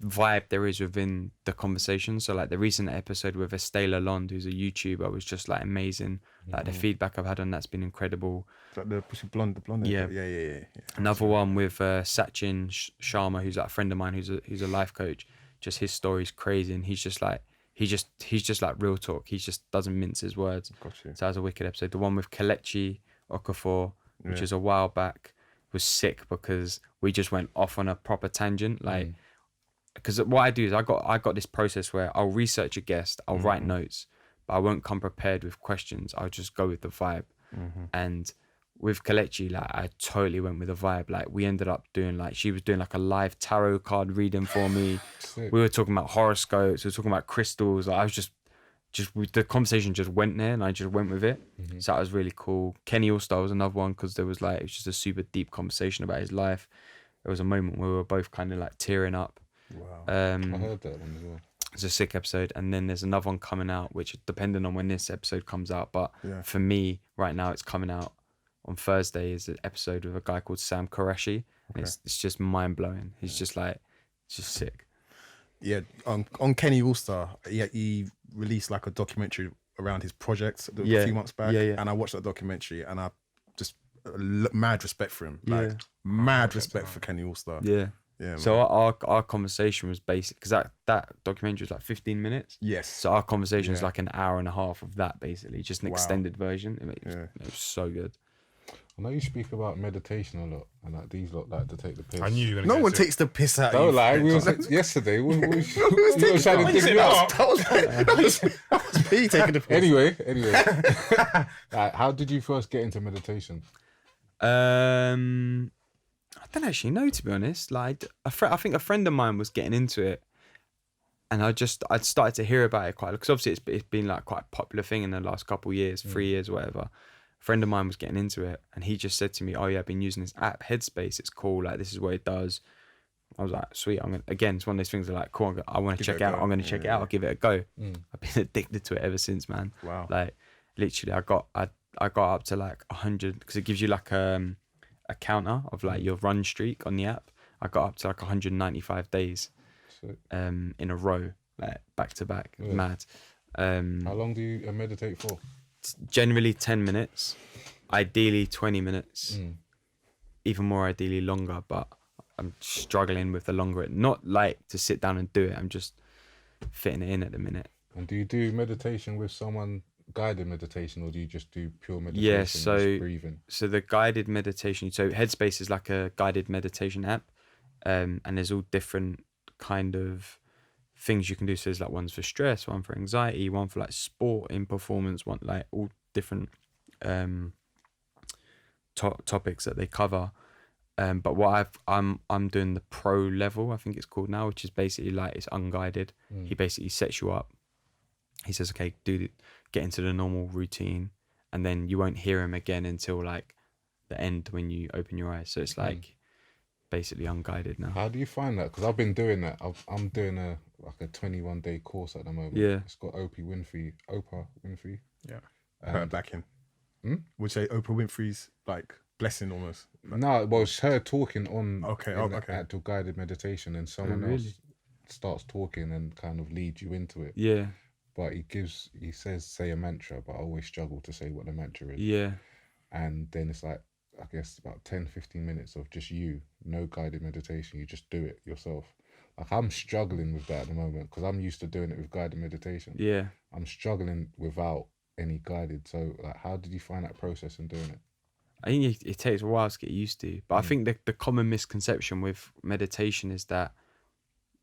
vibe there is within the conversation. So like the recent episode with Estelle Lalonde, who's a YouTuber, was just like amazing. Like the feedback I've had on that's been incredible. Is that the blonde, Yeah. yeah. Another one with Sachin Sharma, who's like a friend of mine, who's a life coach. Just his story's crazy, and he's just like real talk. He just doesn't mince his words. Gotcha. So that was a wicked episode. The one with Kelechi Okafor, which is a while back, was sick because we just went off on a proper tangent. Like, because what I do is I got this process where I'll research a guest, I'll write notes, but I won't come prepared with questions. I'll just go with the vibe. And with Kelechi, like I totally went with the vibe. Like we ended up doing she was doing like a live tarot card reading for me. Sick. We were talking about horoscopes. We were talking about crystals. Like, I was just the conversation just went there, and I just went with it. So that was really cool. Kenny Allstar was another one because there was it was just a super deep conversation about his life. There was a moment where we were both kind of like tearing up. Wow. I heard that one as well. It's a sick episode, and then there's another one coming out, which depending on when this episode comes out, but for me right now it's coming out on Thursday. Is an episode with a guy called Sam Qureshi, and it's just mind blowing. He's just like, it's just sick. Yeah, on Kenny Allstar, he released like a documentary around his projects a few months back, and I watched that documentary, and I just mad respect for him, mad respect for Kenny Allstar. Yeah. So our conversation was basic because that documentary was like 15 minutes. Yes. So our conversation was like an hour and a half of that, basically, just an extended version. It was so good. I know you speak about meditation a lot, and like these lot like to take the piss. I knew you were gonna No get one to it. takes the piss out. Don't of you. lie. We was yesterday. We was taking trying to dig you up. That was me taking the piss. Anyway. Like, how did you first get into meditation? I don't actually know, to be honest. Like I think a friend of mine was getting into it, and I'd started to hear about it quite, because obviously it's been like quite a popular thing in the last couple of years, 3 years, whatever. A friend of mine was getting into it, and he just said to me, "Oh yeah, I've been using this app, Headspace. It's cool. Like this is what it does." I was like, "Sweet. It's one of those things that like, cool. I want to check it out. I'm going to check it out. I'll give it a go." I've been addicted to it ever since, man. Wow. Like literally, I got up to like 100, because it gives you like a counter of like your run streak on the app. I got up to like 195 days in a row, like back to back. Mad. How long do you meditate for? Generally 10 minutes, ideally 20 minutes, even more ideally longer, but I'm struggling with the longer. Not like to sit down and do it, I'm just fitting it in at the minute. And do you do meditation with someone, guided meditation, or do you just do pure meditation? Yeah, so just breathing? So the guided meditation, so Headspace is like a guided meditation app, and there's all different kind of things you can do. So there's like ones for stress, one for anxiety, one for like sport in performance, one like all different topics that they cover. But what I'm doing the pro level, I think it's called now, which is basically like it's unguided. He basically sets you up. He says, "Okay, get into the normal routine," and then you won't hear him again until like the end when you open your eyes. So it's like basically unguided now. How do you find that? Because I've been doing that. I'm doing a 21-day course at the moment. Yeah. It's got Oprah Winfrey. Yeah. Her backing. Would you say Oprah Winfrey's like blessing almost? No, well, it's her talking on Okay. actual guided meditation, and someone else starts talking and kind of leads you into it. Yeah. But he says say a mantra, but I always struggle to say what the mantra is. Yeah. And then it's like, I guess about 10-15 minutes of just no guided meditation. You just do it yourself. Like I'm struggling with that at the moment because I'm used to doing it with guided meditation. Yeah. I'm struggling without any guided. So like, how did you find that process in doing it? I think it takes a while to get used to, but I think the common misconception with meditation is that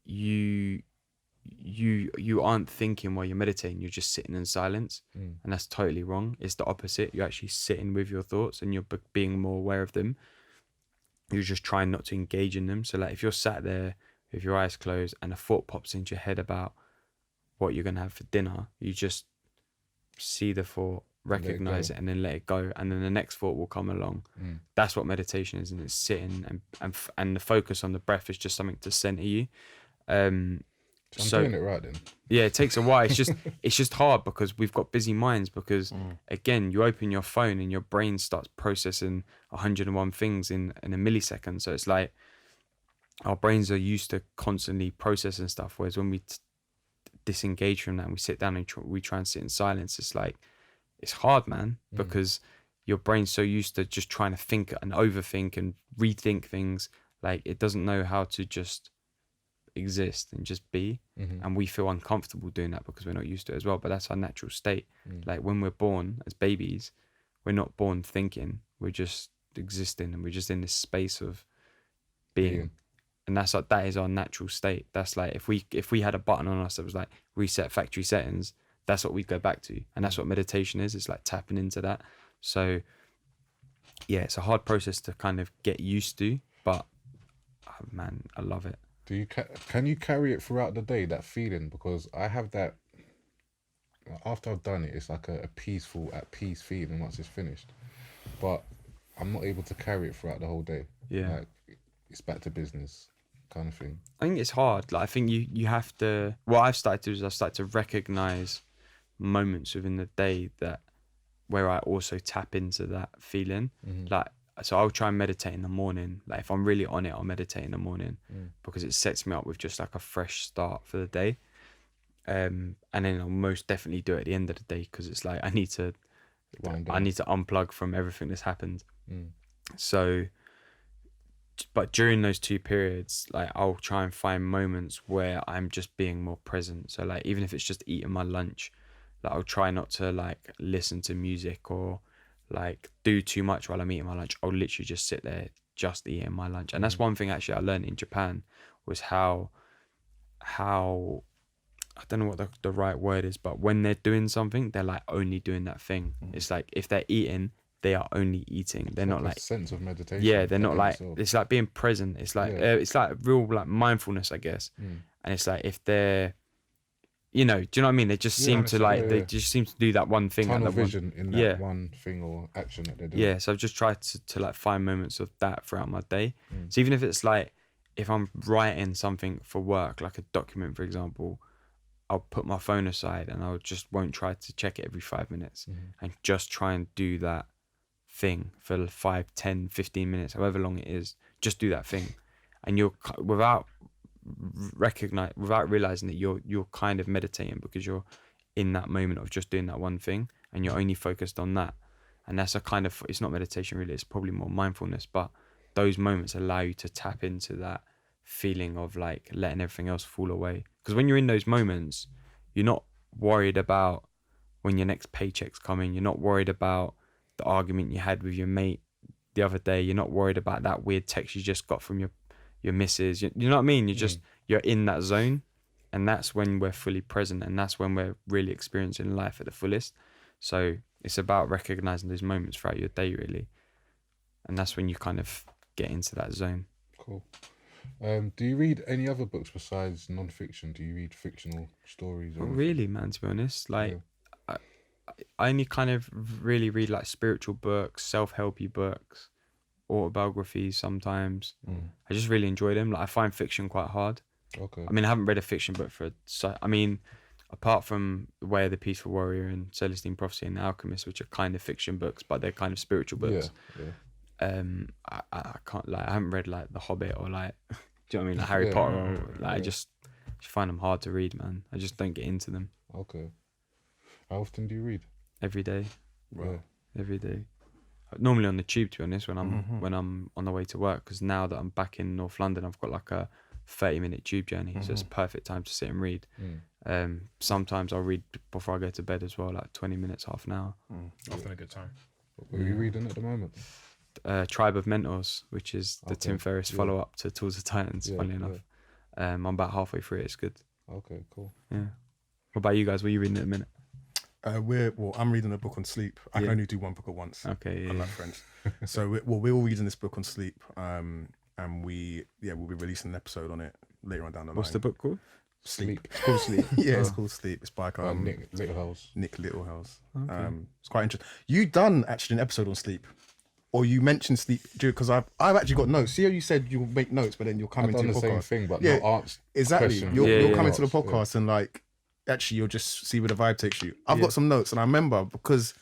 you aren't thinking while you're meditating, you're just sitting in silence, and that's totally wrong. It's the opposite. You're actually sitting with your thoughts and you're being more aware of them. You're just trying not to engage in them. So like if you're sat there with your eyes closed and a thought pops into your head about what you're going to have for dinner, you just see the thought, recognize it, and then let it go, and then the next thought will come along. That's what meditation is, and it's sitting and the focus on the breath is just something to center you. So I'm doing it right then. Yeah, it takes a while. It's just hard because we've got busy minds, because again, you open your phone and your brain starts processing 101 things in a millisecond. So it's like our brains are used to constantly processing stuff, whereas when we disengage from that and we sit down and we try and sit in silence, it's like, it's hard, man, because your brain's so used to just trying to think and overthink and rethink things. Like, it doesn't know how to just exist and just be. And we feel uncomfortable doing that because we're not used to it as well. But that's our natural state. Like, when we're born as babies, we're not born thinking, we're just existing, and we're just in this space of being. And that's like, that is our natural state. That's like, if we had a button on us that was like reset factory settings, that's what we'd go back to. And that's what meditation is. It's like tapping into that. So yeah, it's a hard process to kind of get used to, but oh, man, I love it. Do you can you carry it throughout the day, that feeling? Because I have that after I've done it, it's like a peaceful, at peace feeling once it's finished. But I'm not able to carry it throughout the whole day. Yeah. Like, it's back to business kind of thing. I think it's hard. Like, I think you have to, what I've started to do is I've started to recognize moments within the day that where I also tap into that feeling. Like, so I'll try and meditate in the morning. Like, if I'm really on it, I'll meditate in the morning because it sets me up with just like a fresh start for the day. And then I'll most definitely do it at the end of the day because it's like I need to unplug from everything that's happened. So, but during those two periods, like, I'll try and find moments where I'm just being more present. So like, even if it's just eating my lunch, like, I'll try not to like listen to music or like do too much while I'm eating my lunch. I'll literally just sit there just eating my lunch. And that's one thing actually I learned in Japan, was how I don't know what the right word is, but when they're doing something, they're like only doing that thing. It's like if they're eating, they are only eating. They're not like a sense of meditation. Yeah, they're not like, it's like being present. It's like it's like real like mindfulness, I guess. And it's like if they're, you know, do you know what I mean? They just seem to like they just seem to do that one thing. Tunnel vision in that one thing or action that they're doing. Yeah, so I've just tried to like find moments of that throughout my day. So even if it's like, if I'm writing something for work, like a document, for example, I'll put my phone aside and I just won't try to check it every 5 minutes and just try and do that thing for 5, 10, 15 minutes, however long it is. Just do that thing. And you're, without realizing that you're kind of meditating because you're in that moment of just doing that one thing and you're only focused on that. And that's a kind of, it's not meditation really, it's probably more mindfulness, but those moments allow you to tap into that feeling of like letting everything else fall away. Because when you're in those moments, you're not worried about when your next paycheck's coming. You're not worried about the argument you had with your mate the other day. You're not worried about that weird text you just got from your missus. You know what I mean? You're just, you're in that zone. And that's when we're fully present. And that's when we're really experiencing life at the fullest. So it's about recognizing those moments throughout your day, really. And that's when you kind of get into that zone. Cool. Do you read any other books besides non-fiction? Do you read fictional stories? Not really, man, to be honest. Like, I only kind of really read like spiritual books, self-helpy books, autobiographies sometimes. I just really enjoy them. Like, I find fiction quite hard. Okay. I mean, I haven't read a fiction book apart from The Way of the Peaceful Warrior and Celestine Prophecy and The Alchemist, which are kind of fiction books, but they're kind of spiritual books. I can't, like, I haven't read like The Hobbit or like, do you know what I mean, like Harry Potter or like, I just find them hard to read, man. I just don't get into them. Okay. How often do you read? Every day. Right. Every day. Normally on the tube, to be honest, when I'm on the way to work, because now that I'm back in North London, I've got like a 30-minute tube journey, so it's perfect time to sit and read. Sometimes I'll read before I go to bed as well, like 20 minutes, half an hour. Often a good time. What are you reading at the moment? Tribe of Mentors, which is the Tim Ferriss follow-up to Tools of Titans, funnily enough. I'm about halfway through it. It's good. Okay, cool. Yeah. What about you guys? What are you reading at the minute? I'm reading a book on sleep. I can only do one book at once. Okay. I love French. So we're all reading this book on sleep. And we'll be releasing an episode on it later on down the line. What's the book called? Sleep. It's called Sleep. Yeah, it's called Sleep. It's by Nick Littlehouse. Nick Littlehouse. Okay. It's quite interesting. You done actually an episode on sleep, or you mentioned sleep because I've actually got notes. See how you said you'll make notes, but then you'll come into the the same podcast. thing, but Yeah, not answer. Exactly. Question. You'll come into the podcast and like actually you'll just see where the vibe takes you. I've got some notes, and I remember because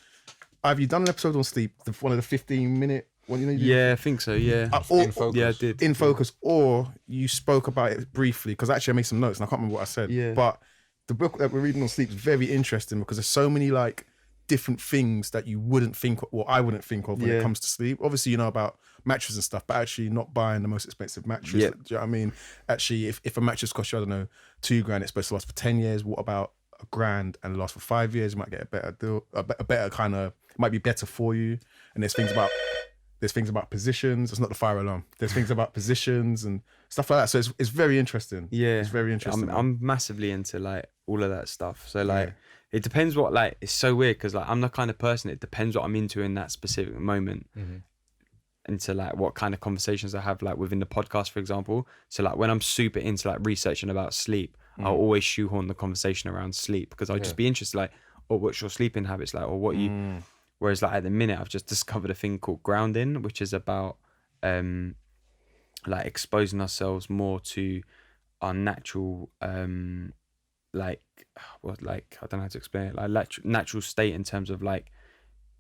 have you done an episode on sleep, one of the 15-minute When you know, Yeah, I think so. Yeah. In Focus. Yeah, I did. in Focus, or you spoke about it briefly, because actually I made some notes and I can't remember what I said. Yeah. But the book that we're reading on sleep is very interesting because there's so many like different things that you wouldn't think, or I wouldn't think of when it Yeah. comes to sleep. Obviously, you know about mattresses and stuff, but actually not buying the most expensive mattress. Yep. Do you know what I mean? Actually, if a mattress costs you, I don't know, $2,000, it's supposed to last for 10 years. What about $1,000 and last for 5 years? You might get a better deal, a better kind of, it might be better for you. And there's things about positions. It's not the fire alarm. There's things about positions and stuff like that. So it's very interesting. Yeah, It's very interesting. I'm massively into like all of that stuff. So like, it depends what like. It's so weird because like I'm the kind of person. It depends what I'm into in that specific moment. Into like what kind of conversations I have like within the podcast, for example. So like when I'm super into like researching about sleep, I'll always shoehorn the conversation around sleep because I'll just be interested like, oh, what's your sleeping habits like, or what you. Whereas like at the minute I've just discovered a thing called grounding, which is about like exposing ourselves more to our natural like what, like I don't know how to explain it, like natural state in terms of like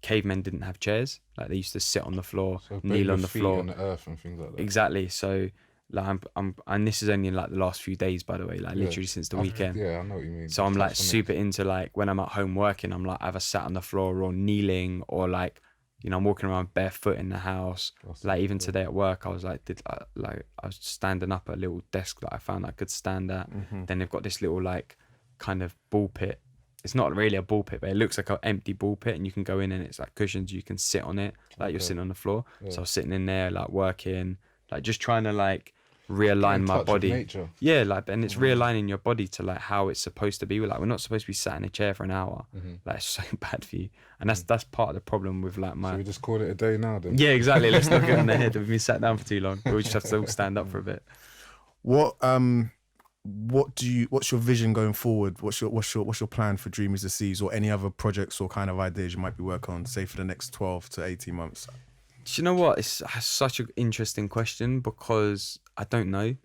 cavemen didn't have chairs, like they used to sit on the floor, So kneel on the feet floor on the earth and things like that. exactly. So like I'm and this is only in like the last few days, by the way, like literally since the weekend. Yeah, I know what you mean. So I'm like That's super into like when I'm at home working, I'm like either sat on the floor or kneeling, or like, you know, I'm walking around barefoot in the house. Like even today at work, I was like, I was standing up at a little desk that I found I could stand at. Then they've got this little like kind of ball pit. It's not really a ball pit, but it looks like an empty ball pit, and you can go in and it's like cushions. You can sit on it like you're sitting on the floor. So I was sitting in there like working, like just trying to like realign my body. Nature. Yeah, like, and it's realigning your body to like how it's supposed to be. Like we're not supposed to be sat in a chair for an hour. Like it's so bad for you, and that's part of the problem with like my. So we just call it a day now then. Yeah, exactly. Let's not get on the head. We've been sat down for too long. We just have to all stand up for a bit. What's your vision going forward? What's your plan for Dreamers Disease, or any other projects or kind of ideas you might be working on, say for the next 12 to 18 months? Do you know what? It's such an interesting question because I don't know.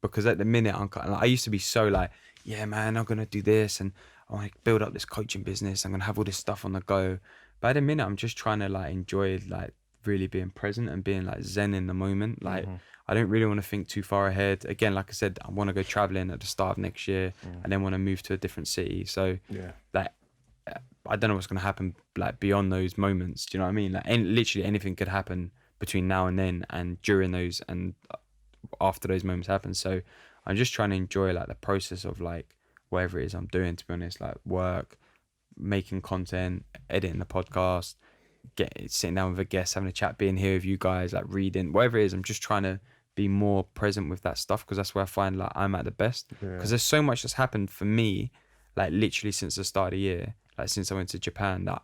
Because at the minute I'm kind of, like, I used to be so like, yeah, man, I'm gonna do this and I want to build up this coaching business. I'm gonna have all this stuff on the go. But at the minute I'm just trying to like enjoy like really being present and being like zen in the moment. Like I don't really want to think too far ahead. Again, like I said, I want to go traveling at the start of next year and then want to move to a different city. So like I don't know what's going to happen like beyond those moments. Do you know what I mean? Like literally anything could happen between now and then, and during those and after those moments happen. So I'm just trying to enjoy like the process of like whatever it is I'm doing, to be honest, like work, making content, editing the podcast, sitting down with a guest, having a chat, being here with you guys, like reading, whatever it is. I'm just trying to be more present with that stuff because that's where I find like I'm at the best. Because there's so much that's happened for me, like literally since the start of the year, like since I went to Japan, that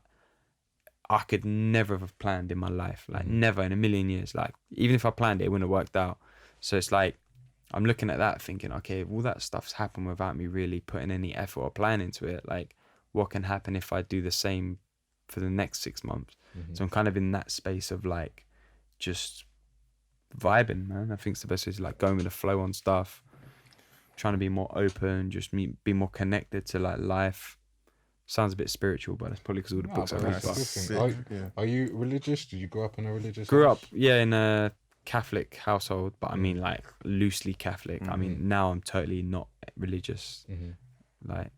I could never have planned in my life, like never in a million years. Like even if I planned it, it wouldn't have worked out. So it's like I'm looking at that thinking, okay, all that stuff's happened without me really putting any effort or plan into it. Like what can happen if I do the same for the next 6 months? So I'm kind of in that space of like just vibing, man. I think it's the best way to like going with the flow on stuff, trying to be more open, just be more connected to like life. Sounds a bit spiritual, but that's probably because all the books I read. Are you religious? Did you grow up in a religious Grew house? up, yeah, in a Catholic household, but I mean like loosely Catholic. I mean now I'm totally not religious, like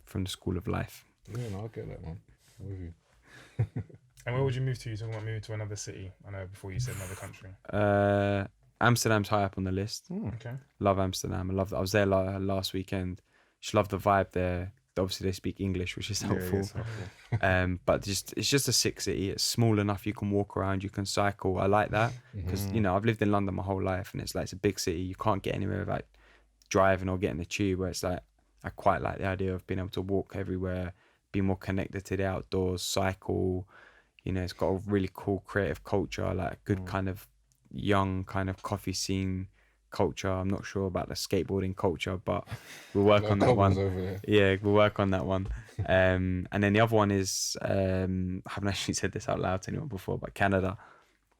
from the school of life. Yeah, no, I get that, man. I'm with you. And where would you move to? You're talking about moving to another city. I know before you said another country. Amsterdam's high up on the list. Okay. Love Amsterdam. I was there last weekend. Just love the vibe there. Obviously they speak English, which is helpful. But it's just a sick city. It's small enough you can walk around, you can cycle. I like that because you know I've lived in London my whole life, and it's like it's a big city. You can't get anywhere without driving or getting the tube. Where it's like I quite like the idea of being able to walk everywhere, be more connected to the outdoors, cycle. You know, it's got a really cool creative culture, like a good kind of young kind of coffee scene culture. I'm not sure about the skateboarding culture, but we'll work on that one. Yeah, we'll work on that one. And then the other one is I haven't actually said this out loud to anyone before, but Canada.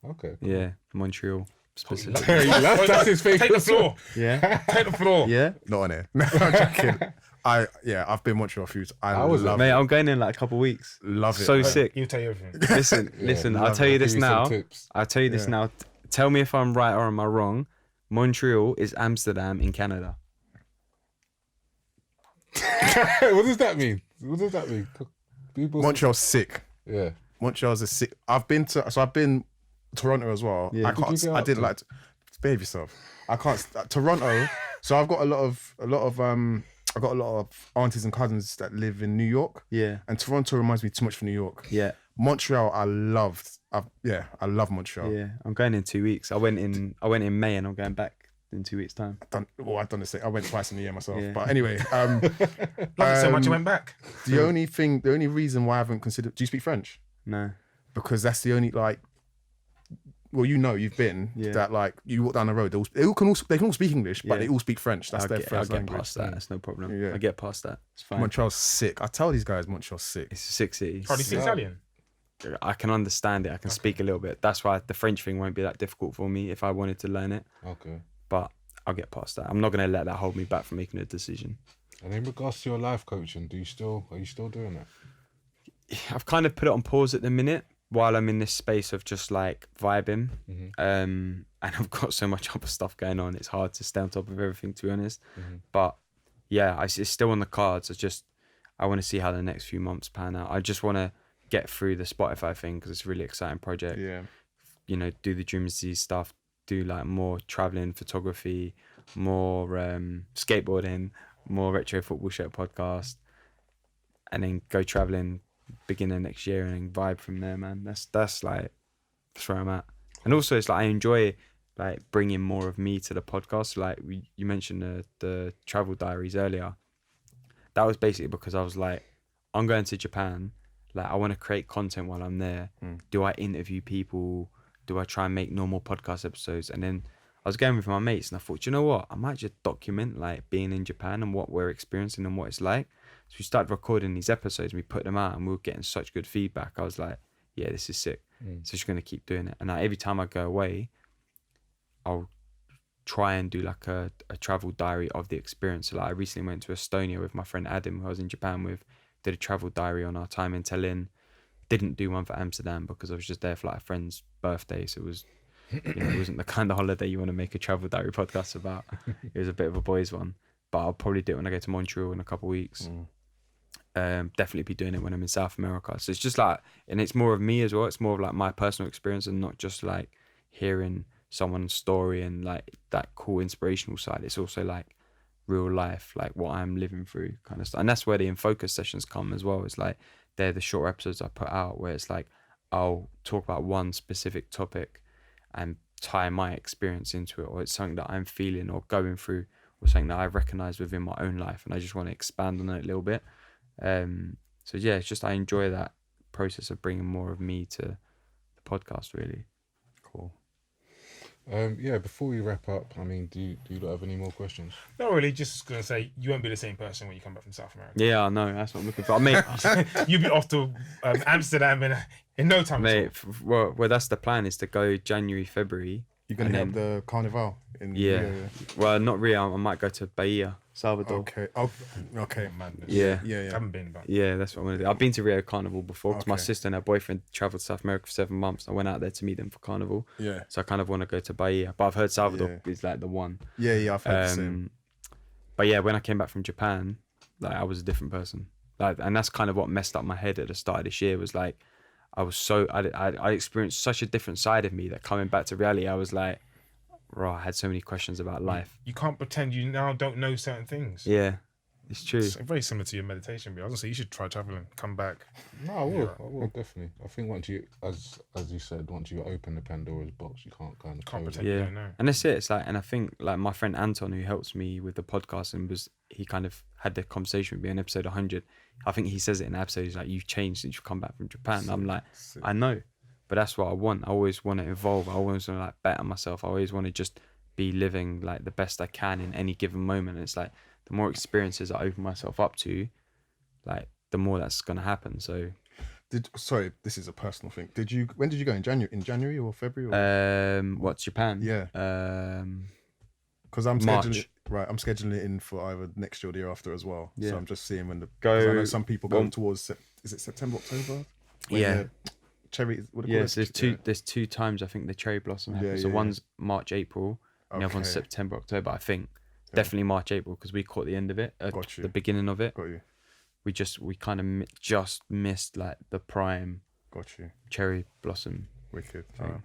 Okay. Cool. Yeah, Montreal specifically. That's his favorite. Take the floor. Yeah. Take the floor. Yeah. Not on air. No, I'm joking. I've been Montreal a few times. I How was it? love Mate, it. I'm going in like a couple of weeks. Love it. So man. sick. He'll tell you everything. Listen, Yeah, I'll love tell it. you Give this you some now. tips. I'll tell you this Yeah. now. Tell me if I'm right or am I wrong. Montreal is Amsterdam in Canada. What does that mean? What does that mean? People, Montreal's sick. yeah. Montreal's a sick. I've been Toronto as well. Yeah. I Did you can't. go I up didn't to? like. Behave yourself. I can't. Toronto. So I've got a lot of I've got a lot of aunties and cousins that live in New York, Yeah. and Toronto reminds me too much of New York. Yeah. Montreal, I loved. I love Montreal. Yeah. I'm going in 2 weeks. I went in May and I'm going back in 2 weeks' time. I've done the same. I went twice in the year myself. Yeah. But anyway, Love it so much, you went back. the only reason why I haven't considered. Do you speak French? No. Because that's the only like. Well, you've been Yeah. that like you walk down the road. They can all speak English, but Yeah. they all speak French. That's their I'll first get language. past that. That's no problem. Yeah. I get past that. It's fine. Montreal's sick. I tell these guys Montreal's sick. It's a sick city. Oh, do you speak Italian? I can understand it. I can speak a little bit. That's why the French thing won't be that difficult for me if I wanted to learn it. Okay. But I'll get past that. I'm not going to let that hold me back from making a decision. And in regards to your life coaching, are you still doing that? I've kind of put it on pause at the minute while I'm in this space of just like vibing. And I've got so much other stuff going on. It's hard to stay on top of everything, to be honest. But yeah, it's still on the cards. I want to see how the next few months pan out. I just want to get through the Spotify thing because it's a really exciting project. Yeah. You know, do the Dream Disease stuff, do like more traveling, photography, more skateboarding, more retro football show podcast, and then go traveling beginning next year and vibe from there, man. That's where I'm at. And also it's like I enjoy like bringing more of me to the podcast. Like you mentioned the travel diaries earlier. That was basically because I was like, I'm going to Japan. Like I want to create content while I'm there. Do I interview people? Do I try and make normal podcast episodes? And then I was going with my mates and I thought, you know what? I might just document like being in Japan and what we're experiencing and what it's like. So we started recording these episodes and we put them out and we were getting such good feedback. I was like, yeah, this is sick. So just going to keep doing it. And like, every time I go away, I'll try and do like a travel diary of the experience. So like I recently went to Estonia with my friend Adam, who I was in Japan with, did a travel diary on our time in Tallinn. Didn't do one for Amsterdam because I was just there for like a friend's birthday. So it was, it wasn't the kind of holiday you want to make a travel diary podcast about. It was a bit of a boys one, but I'll probably do it when I go to Montreal in a couple of weeks. Definitely be doing it when I'm in South America. So it's just like, and it's more of me as well. It's more of like my personal experience and not just like hearing someone's story and like that cool inspirational side. It's also like real life, like what I'm living through kind of stuff. And that's where the In Focus sessions come as well. It's like, they're the short episodes I put out where it's like, I'll talk about one specific topic and tie my experience into it, or it's something that I'm feeling or going through, or something that I recognize within my own life. And I just want to expand on it a little bit. So yeah, it's just, I enjoy that process of bringing more of me to the podcast, really. Cool. Yeah, before we wrap up, I mean, do you not have any more questions? Not really, just going to say you won't be the same person when you come back from South America. Yeah, I know. That's what I'm looking for. Mate, You'll be off to Amsterdam in no time. mate, well, that's the plan, is to go January, February. You're gonna And hit up the Carnival in Yeah. Well, not really. I might go to Bahia, Salvador. Okay. Oh, okay. Madness. Yeah. Yeah, I yeah. haven't been, but Yeah, that's what I'm gonna do. I've been to Rio Carnival before because my Okay. sister and her boyfriend travelled to South America for 7 months. I went out there to meet them for Carnival, Yeah. so I kind of want to go to Bahia. But I've heard Salvador Yeah. is like the one. Yeah, I've heard the same. But yeah, when I came back from Japan, like I was a different person. Like, and that's kind of what messed up my head at the start of this year. Was like, I experienced such a different side of me that coming back to reality, I was like, I had so many questions about life. you can't pretend you now don't know certain things. Yeah, it's true. It's very similar to your meditation. But I was gonna say you should try traveling, come back. No, I will definitely. I think once you, as you said, once you open the Pandora's box, you can't kind of Can't close pretend it. you Yeah, don't know. and that's it. It's like, and I think like my friend Anton, who helps me with the podcast, and he kind of had the conversation with me in episode 100. I think he says it in the episode. He's like, "You've changed since you've come back from Japan." And I'm like, I know, but that's what I want. I always want to evolve. I always want to like better myself. I always want to just be living like the best I can in any given moment. And it's like the more experiences I open myself up to, like the more that's gonna happen. So Sorry, this is a personal thing. When did you go? In January or February? Or? what's Japan? Yeah. Because I'm March. scheduling I'm scheduling it in for either next year or the year after as well. Yeah. So I'm just seeing when 'cause Go. I know some people go well, towards is it September, October? When Yeah. the cherry. What do you call Yes, it? there's two times I think the cherry blossom Yeah, happens. So yeah, one's March, April, and the other one's Okay. September, October. I think Yeah. definitely March, April because we caught the end of it, Got you. the beginning of it. Got you. We kind of just missed like the prime Got you. cherry blossom. Wicked. Thing.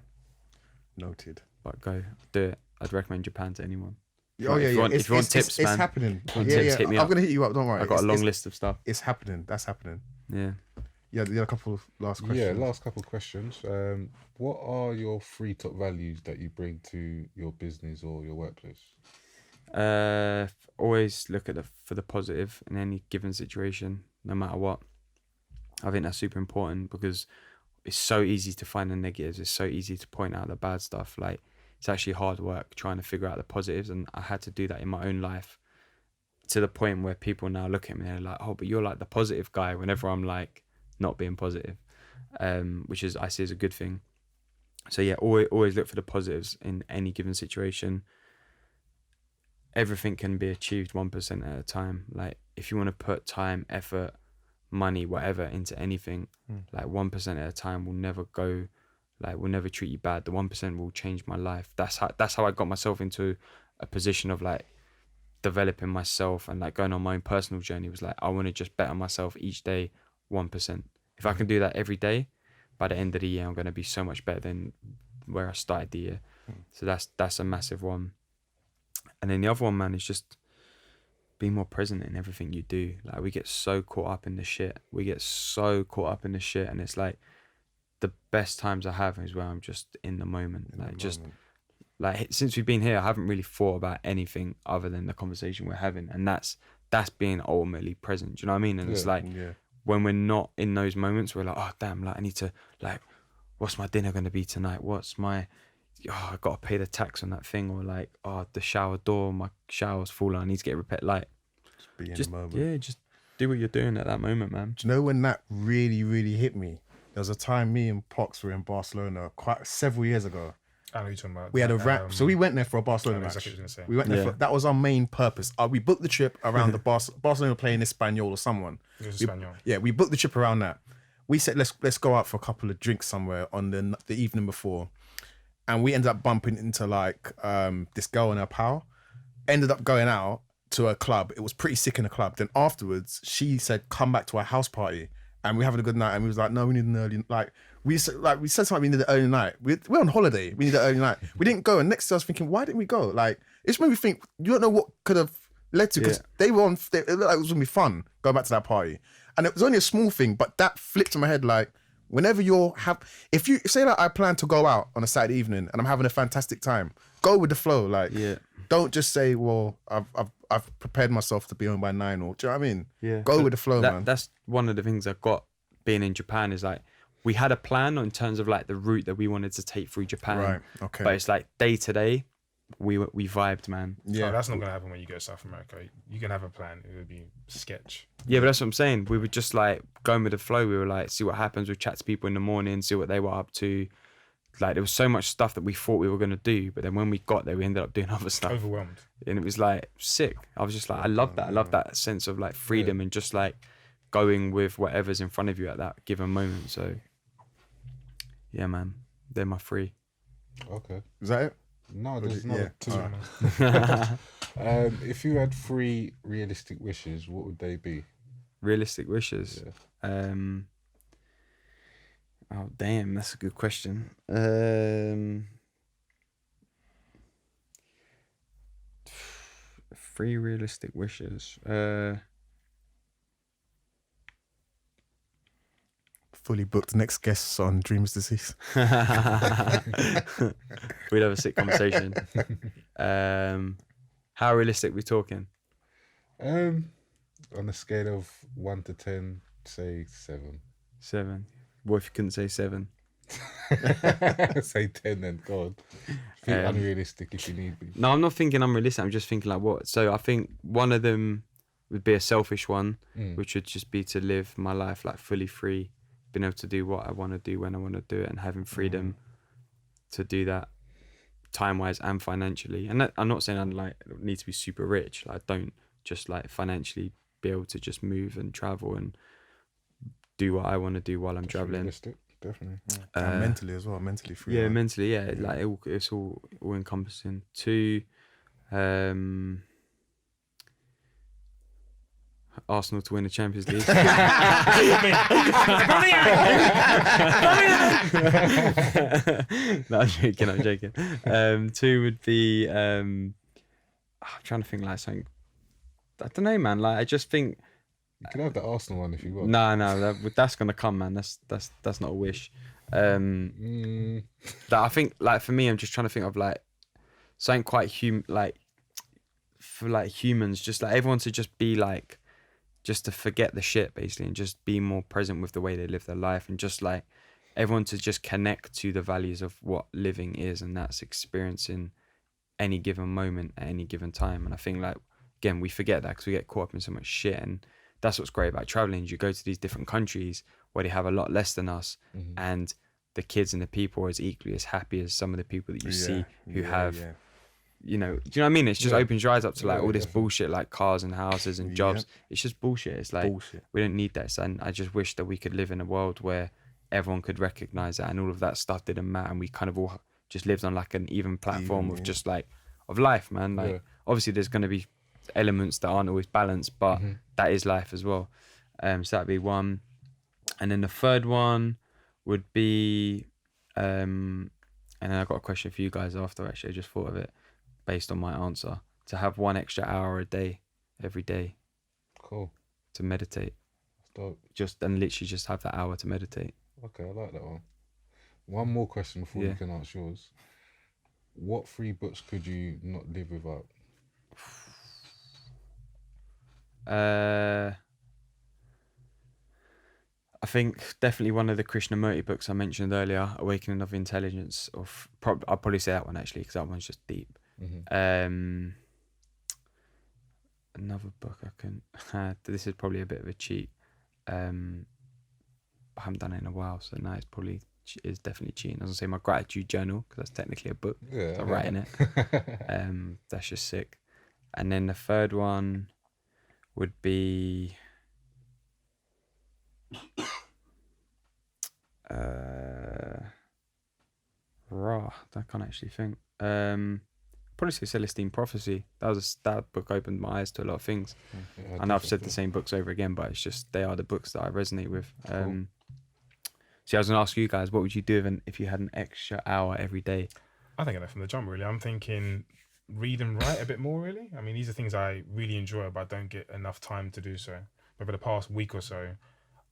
Noted. But go do it. I'd recommend Japan to anyone. Oh yeah, if you want tips, it's man. happening. If you want Yeah, tips, hit me I'm up. gonna hit you up. Don't worry. I've got a long It's- list of stuff. It's happening. That's happening. Yeah. Yeah, you had a couple of last questions. Yeah, last couple of questions. What are your 3 top values that you bring to your business or your workplace? Always look at for the positive in any given situation, no matter what. I think that's super important because it's so easy to find the negatives. It's so easy to point out the bad stuff. Like, it's actually hard work trying to figure out the positives, and I had to do that in my own life to the point where people now look at me and they're like, oh, but you're like the positive guy, whenever I'm like not being positive, which is I see as a good thing. So yeah, always look for the positives in any given situation. Everything can be achieved 1% at a time. Like, if you want to put time, effort, money, whatever into anything, like 1% at a time will never go, like, will never treat you bad. The 1% will change my life. That's how I got myself into a position of like developing myself and like going on my own personal journey. Was like, I want to just better myself each day 1%. If I can do that every day, by the end of the year I'm going to be so much better than where I started the year. So that's a massive one. And then the other one, man, is just be more present in everything you do. Like, we get so caught up in the shit. And it's like the best times I have is where I'm just in the moment. Like since we've been here, I haven't really thought about anything other than the conversation we're having, and that's being ultimately present. Do you know what I mean? And it's like when we're not in those moments, we're like, oh damn, like I need to, like, what's my dinner going to be tonight? What's my, I got to pay the tax on that thing, or like, oh, the shower door, my shower's fallen, I need to get repaired. Like, Just be in just the moment. yeah, just do what you're doing at that moment, man. Do you know when that really, really hit me? There was a time me and Pox were in Barcelona quite several years ago. I know what you're talking about. We had a wrap, so we went there for a Barcelona I know match. exactly what you're gonna say. We went there Yeah. for that was our main purpose. We booked the trip around the Barcelona playing Espanyol or someone. It was We- Espanol. Yeah, we booked the trip around that. We said let's go out for a couple of drinks somewhere on the evening before, and we ended up bumping into like this girl and her pal. Ended up going out to a club. It was pretty sick in the club. Then afterwards, she said, "Come back to our house party," and we having a good night. And we was like, "No, we need an early like." We said something. We needed an early night. We're on holiday. We need an early night. We didn't go. And next to us, thinking, why didn't we go? Like, it's made me think. You don't know what could have led to, because they were on. It looked like it was gonna be fun going back to that party, and it was only a small thing, but that flipped in my head. Like, whenever if you say like I plan to go out on a Saturday evening and I'm having a fantastic time, go with the flow. Like, don't just say, well, I've prepared myself to be home by 9, or do you know what I mean? Yeah. Go with the flow, man. That's one of the things I got being in Japan is like, we had a plan in terms of like the route that we wanted to take through Japan. Right. Okay. But it's like day to day, we vibed, man. Yeah. Oh, that's not gonna happen when you go to South America. You can have a plan. It would be sketch. Yeah, but that's what I'm saying. We were just like going with the flow. We were like, see what happens. We'd chat to people in the morning, see what they were up to. Like, there was so much stuff that we thought we were going to do, but then when we got there, we ended up doing other stuff. Overwhelmed. And it was like sick. I was just like, I love that. I love that sense of like freedom and just like going with whatever's in front of you at that given moment. So yeah, man, they're my 3. Okay. Is that it? No, there's not. Yeah. Two. Alright. If you had 3 realistic wishes, what would they be? Realistic wishes. Oh damn, that's a good question. 3 realistic wishes. Fully booked next guests on Dreams Disease. We'd have a sick conversation. How realistic we talking? On a scale of 1 to 10, say 7. 7. What if you couldn't say 7? Say 10 then, God. Think unrealistic if you need me. No, I'm not thinking unrealistic. I'm just thinking like what? So I think one of them would be a selfish one, which would just be to live my life like fully free, being able to do what I want to do when I want to do it, and having freedom to do that time wise and financially. And I'm not saying I like need to be super rich. Like, I don't just like financially be able to just move and travel and do what I want to do while I'm traveling. Realistic, definitely. And mentally as well, mentally free. Yeah, right? mentally, yeah. Like it's all encompassing. 2, Arsenal to win the Champions League. No, I'm joking. 2 would be I'm trying to think like something. I don't know, man. Like, I just think You can have the Arsenal one if you want. no, that's gonna come, man. That's not a wish. That I think, like, for me, I'm just trying to think of like something quite like for like humans, just like everyone to just be like, just to forget the shit basically and just be more present with the way they live their life, and just like everyone to just connect to the values of what living is, and that's experiencing any given moment at any given time. And I think, like, again, we forget that because we get caught up in so much shit. And that's what's great about traveling. You go to these different countries where they have a lot less than us, and the kids and the people are as equally as happy as some of the people that you see who have you know, do you know what I mean? It's just opens your eyes up to like all this bullshit, like cars and houses and jobs. It's just bullshit. It's like we don't need that. And I just wish that we could live in a world where everyone could recognize that and all of that stuff didn't matter, and we kind of all just lived on like an even platform of just like of life, man. Like obviously there's going to be elements that aren't always balanced, but that is life as well. So that'd be one. And then the third one would be and then I got a question for you guys after. Actually, I just thought of it based on my answer, to have 1 extra hour a day every day. Cool. To meditate. That's dope. Literally just have that hour to meditate. Okay, I like that one. One more question before you can ask yours. What 3 books could you not live without? I think definitely one of the Krishnamurti books I mentioned earlier, Awakening of Intelligence. I'll probably say that one actually, because that one's just deep. Another book I can. This is probably a bit of a cheat. I haven't done it in a while, so now it's definitely cheating. I was gonna say my gratitude journal, because that's technically a book. Yeah, so I'm writing it. That's just sick. And then the third one would be I can't actually think. Probably say Celestine Prophecy. That book opened my eyes to a lot of things. I know I've said the same books over again, but it's just they are the books that I resonate with. Cool. So I was gonna ask you guys, what would you do if you had an extra hour every day? I think of that from the jump, really. I'm thinking read and write a bit more, really. I mean, these are things I really enjoy, but I don't get enough time to do so. But over the past week or so,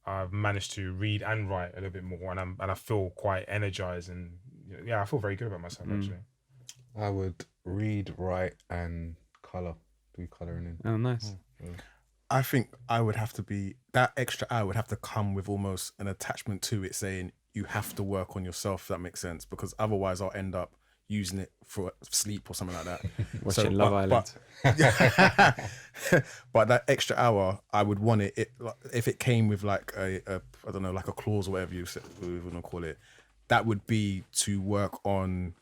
I've managed to read and write a little bit more, and I feel quite energized, and I feel very good about myself actually. I would read, write, and colour. Do colouring in. Oh, nice. I think I would have to be, that extra hour would have to come with almost an attachment to it, saying you have to work on yourself, if that makes sense, because otherwise I'll end up using it for sleep or something like that. Watching Love Island. But that extra hour, I would want it if it came with like a I don't know, like a clause or whatever you want to call it, that would be to work on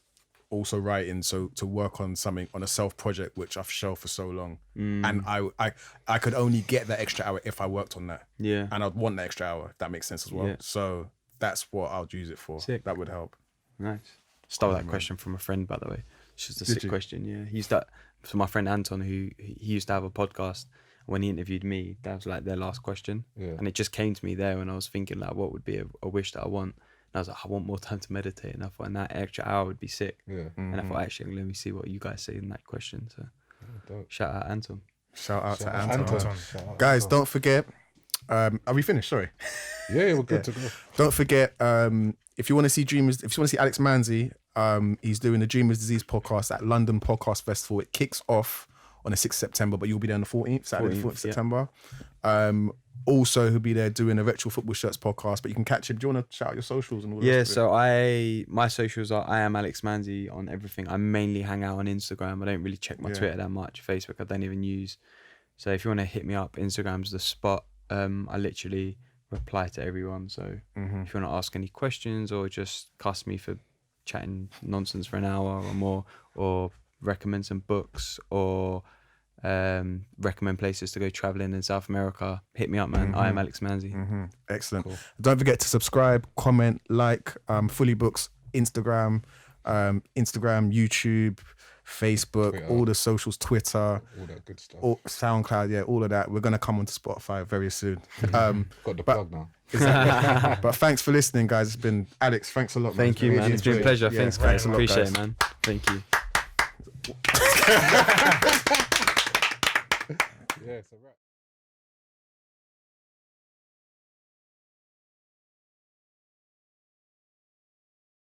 also writing, so to work on something, on a self project which I've shelved for so long, and I could only get that extra hour if I worked on that, and I'd want that extra hour, if that makes sense as well. So that's what I'll use it for. Sick. That would help. Nice. Stole that question from a friend, by the way. It's just a sick question. He used that. So my friend Anton, who he used to have a podcast, when he interviewed me, that was like their last question, and it just came to me there when I was thinking like, what would be a wish that I want. And I was like, I want more time to meditate, and I thought, and that extra hour would be sick. And I thought, actually, let me see what you guys say in that question. So, shout out Anton. Shout out to Anton. Guys, don't forget. Are we finished? Sorry. Yeah, we're good to go. Don't forget. If you want to see Dreamers, if you want to see Alex Manzi, he's doing the Dreamers Disease podcast at London Podcast Festival. It kicks off on the 6th of September, but you'll be there on the 14th, Saturday the 14th of September. Also, he'll be there doing a Retro Football Shirts podcast, but you can catch him. Do you want to shout out your socials and all that? Yeah, so my socials are I am Alex Manzi on everything. I mainly hang out on Instagram. I don't really check my Twitter that much. Facebook, I don't even use. So if you want to hit me up, Instagram's the spot. I literally reply to everyone. So if you want to ask any questions or just cuss me for chatting nonsense for an hour or more, or recommend some books, or recommend places to go traveling in South America, hit me up, man. I am Alex Manzi. Excellent. Cool. Don't forget to subscribe, comment, like. Fully Books Instagram, YouTube, Facebook, Twitter. all the socials, Twitter, All that good stuff. SoundCloud, yeah, all of that. We're gonna come onto Spotify very soon. Got the plug now. Exactly. But thanks for listening, guys. It's been Alex. Thanks a lot, man. Thank you, man. It's been a enjoyed it. pleasure. Yeah, Thanks, guys. a lot, Appreciate guys. it, man. Thank you. Yeah, it's a wrap.